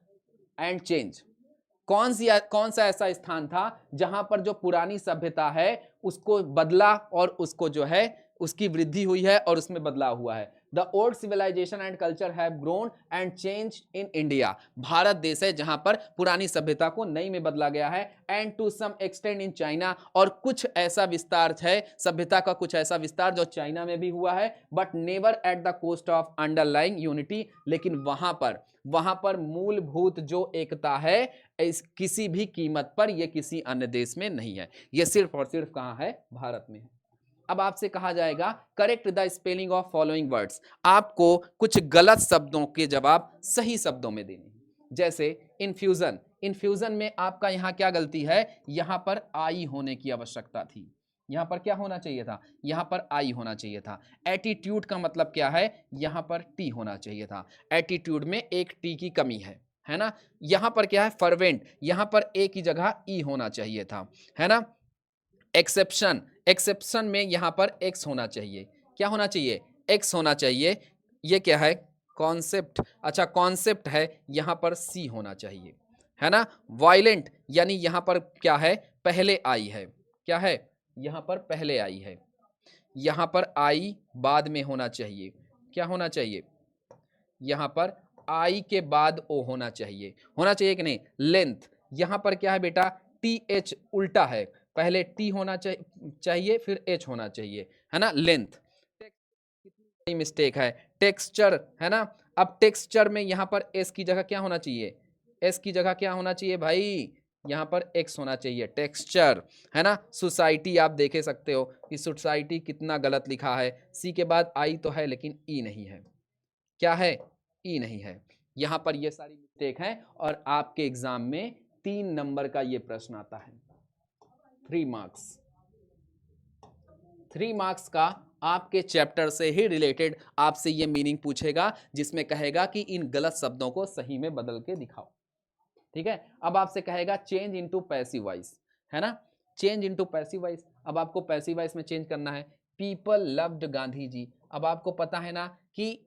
and change? कौन सा ऐसा स्थान था जहां पर जो पुरानी सभ्यता है उसको बदला और उसको जो है उसकी वृद्धि हुई है और उसमें बदलाव हुआ है। The old civilisation and culture have grown and change in India, Bharat देश है जहां पर पुरानी सभ्यता को नई में बदला गया है। And to some extend in China, और कुछ ऐसा विस्तार है सभ्यता का, कुछ ऐसा विस्तार जो चाइना में भी हुआ है, but never at the cost of underlying unity, लेकिन वहां पर मूलभूत जो एकता है इस किसी भी कीमत पर यह किसी अन्य देश में नहीं है, यह सिर्फ और सिर्फ कहां है, भारत में है। अब आपसे कहा जाएगा correct the spelling of following words, आपको कुछ गलत शब्दों के जवाब सही शब्दों में देने हैं। जैसे इन्फ्यूजन में आपका यहां क्या गलती है, यहां पर आई होने की आवश्यकता थी, यहां पर क्या होना चाहिए था, यहां पर आई होना चाहिए था। एटीट्यूड का मतलब क्या है, यहां पर टी होना चाहिए था, एटीट्यूड में एक टी की कमी है ना। यहां पर क्या है, फर्वेंट, यहां पर ए की जगह ई होना चाहिए था, है ना। एक्सेप्शन में यहां पर एक्स होना चाहिए, क्या होना चाहिए, एक्स होना चाहिए। ये क्या है, कॉन्सेप्ट, अच्छा कॉन्सेप्ट है, यहां पर सी होना चाहिए, है ना। वायलेंट यानी यहां पर क्या है, पहले आई है, क्या है, यहां पर पहले आई है, यहां पर आई बाद में होना चाहिए, क्या होना चाहिए, यहां पर आई के बाद ओ होना चाहिए कि नहीं। लेंथ, यहां पर क्या है बेटा, टी एच उल्टा है, पहले टी होना चाहिए फिर एच होना चाहिए, है ना। लेंथ, कितनी बड़ी मिस्टेक है। टेक्सचर, है ना, अब टेक्सचर में यहां पर एस की जगह क्या होना चाहिए, एस की जगह क्या होना चाहिए भाई, यहाँ पर एक्स होना चाहिए, टेक्सचर, है ना। सोसाइटी आप देखे सकते हो कि सोसाइटी कितना गलत लिखा है, सी के बाद आई तो है लेकिन ई नहीं है, क्या है, ई नहीं है। यहाँ पर ये सारी मिस्टेक है और आपके एग्जाम में 3 नंबर का ये प्रश्न आता है, 3 मार्क्स, 3 मार्क्स का आपके चैप्टर से ही रिलेटेड आपसे ये मीनिंग पूछेगा, जिसमें कहेगा कि इन गलत शब्दों को सही में बदल के दिखाओ, ठीक है। अब आपसे कहेगा चेंज इनटू पैसिव वॉइस, है ना, चेंज इनटू पैसिव वॉइस। अब आपको पैसिव वॉइस में चेंज करना है, पीपल लव्ड गांधी जी। अब आपको पता है ना कि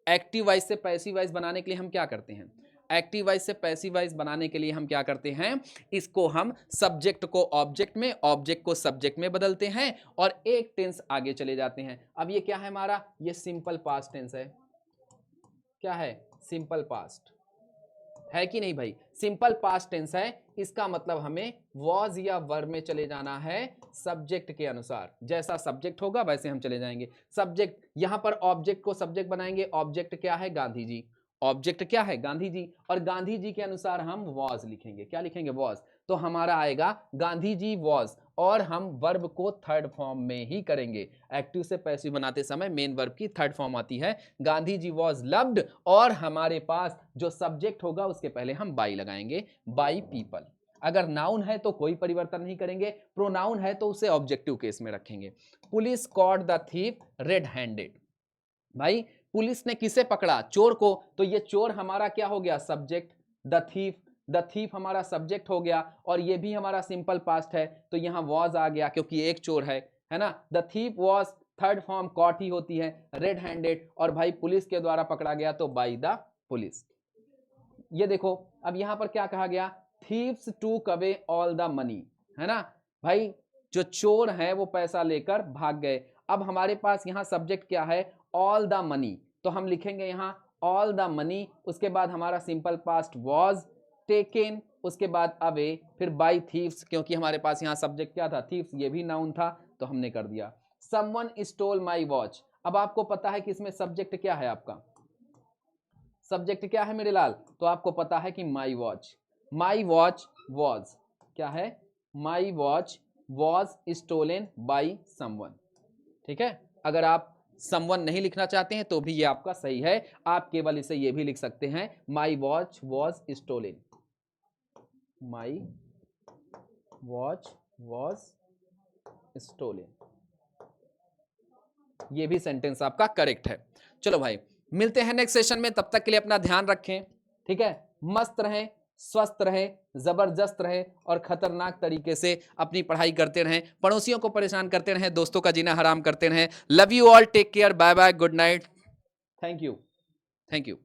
एक्टिव वॉइस से पैसिव वॉइस बनाने के लिए हम क्या करते हैं, एक्टिव वॉइस से पैसिव वॉइस बनाने के लिए हम क्या करते हैं, इसको हम सब्जेक्ट को ऑब्जेक्ट में, ऑब्जेक्ट को सब्जेक्ट में बदलते हैं और एक टेंस आगे चले जाते हैं। अब ये क्या है हमारा, ये सिंपल पास्ट टेंस है, क्या है, सिंपल पास्ट है कि नहीं भाई, सिंपल पास्ट टेंस है, इसका मतलब हमें वॉज या वर्ब में चले जाना है सब्जेक्ट के अनुसार, जैसा सब्जेक्ट होगा वैसे हम चले जाएंगे। सब्जेक्ट, यहां पर ऑब्जेक्ट को सब्जेक्ट बनाएंगे, ऑब्जेक्ट क्या है, गांधी जी, ऑब्जेक्ट क्या है, गांधी जी, और गांधी जी के अनुसार हम वॉज लिखेंगे, क्या लिखेंगे, वॉज। तो हमारा आएगा गांधी जी वॉज, और हम वर्ब को थर्ड फॉर्म में ही करेंगे। एक्टिव से पैसिव बनाते समय मेन वर्ब की थर्ड फॉर्म आती है, गांधी जी वॉज लव्ड, और हमारे पास जो सब्जेक्ट होगा उसके पहले हम बाई लगाएंगे, बाई पीपल। अगर नाउन है तो कोई परिवर्तन नहीं करेंगे, प्रोनाउन है तो उसे ऑब्जेक्टिव केस में रखेंगे। Police caught the thief red handed, भाई पुलिस ने किसे पकड़ा, चोर को, तो ये चोर हमारा क्या हो गया, सब्जेक्ट, द थीफ हमारा सब्जेक्ट हो गया, और ये भी हमारा सिंपल पास्ट है, तो यहां वॉज आ गया क्योंकि एक चोर है ना। The thief was, third form caught ही होती है, रेड हैंडेड, और भाई पुलिस के द्वारा पकड़ा गया तो बाय द पुलिस। ये देखो अब यहां पर क्या कहा गया, थीव्स टूक अवे ऑल द मनी, है ना भाई, जो चोर है वो पैसा लेकर भाग गए। अब हमारे पास यहां सब्जेक्ट क्या है, ऑल द मनी, तो हम लिखेंगे यहां ऑल द मनी, उसके बाद हमारा सिंपल पास्ट वॉज टेकन, उसके बाद अवे, फिर बाय थीव्स, क्योंकि हमारे पास यहां सब्जेक्ट क्या था, थीव्स, ये भी नाउन था तो हमने कर दिया। समवन स्टोल माई वॉच, अब आपको पता है कि इसमें सब्जेक्ट क्या है, आपका सब्जेक्ट क्या है मेरे लाल, तो आपको पता है कि my watch, my watch was, क्या है, my watch was stolen by someone, ठीक है। अगर आप समवन नहीं लिखना चाहते हैं तो भी ये आपका सही है, आप केवल इसे ये भी लिख सकते हैं, my watch was stolen, my watch was stolen, ये भी सेंटेंस आपका करेक्ट है। चलो भाई मिलते हैं नेक्स्ट सेशन में, तब तक के लिए अपना ध्यान रखें, ठीक है, मस्त रहें, स्वस्थ रहें, जबरदस्त रहें, और खतरनाक तरीके से अपनी पढ़ाई करते रहें, पड़ोसियों को परेशान करते रहें, दोस्तों का जीना हराम करते रहें। Love you all, take care, bye bye, good night, thank you, thank you.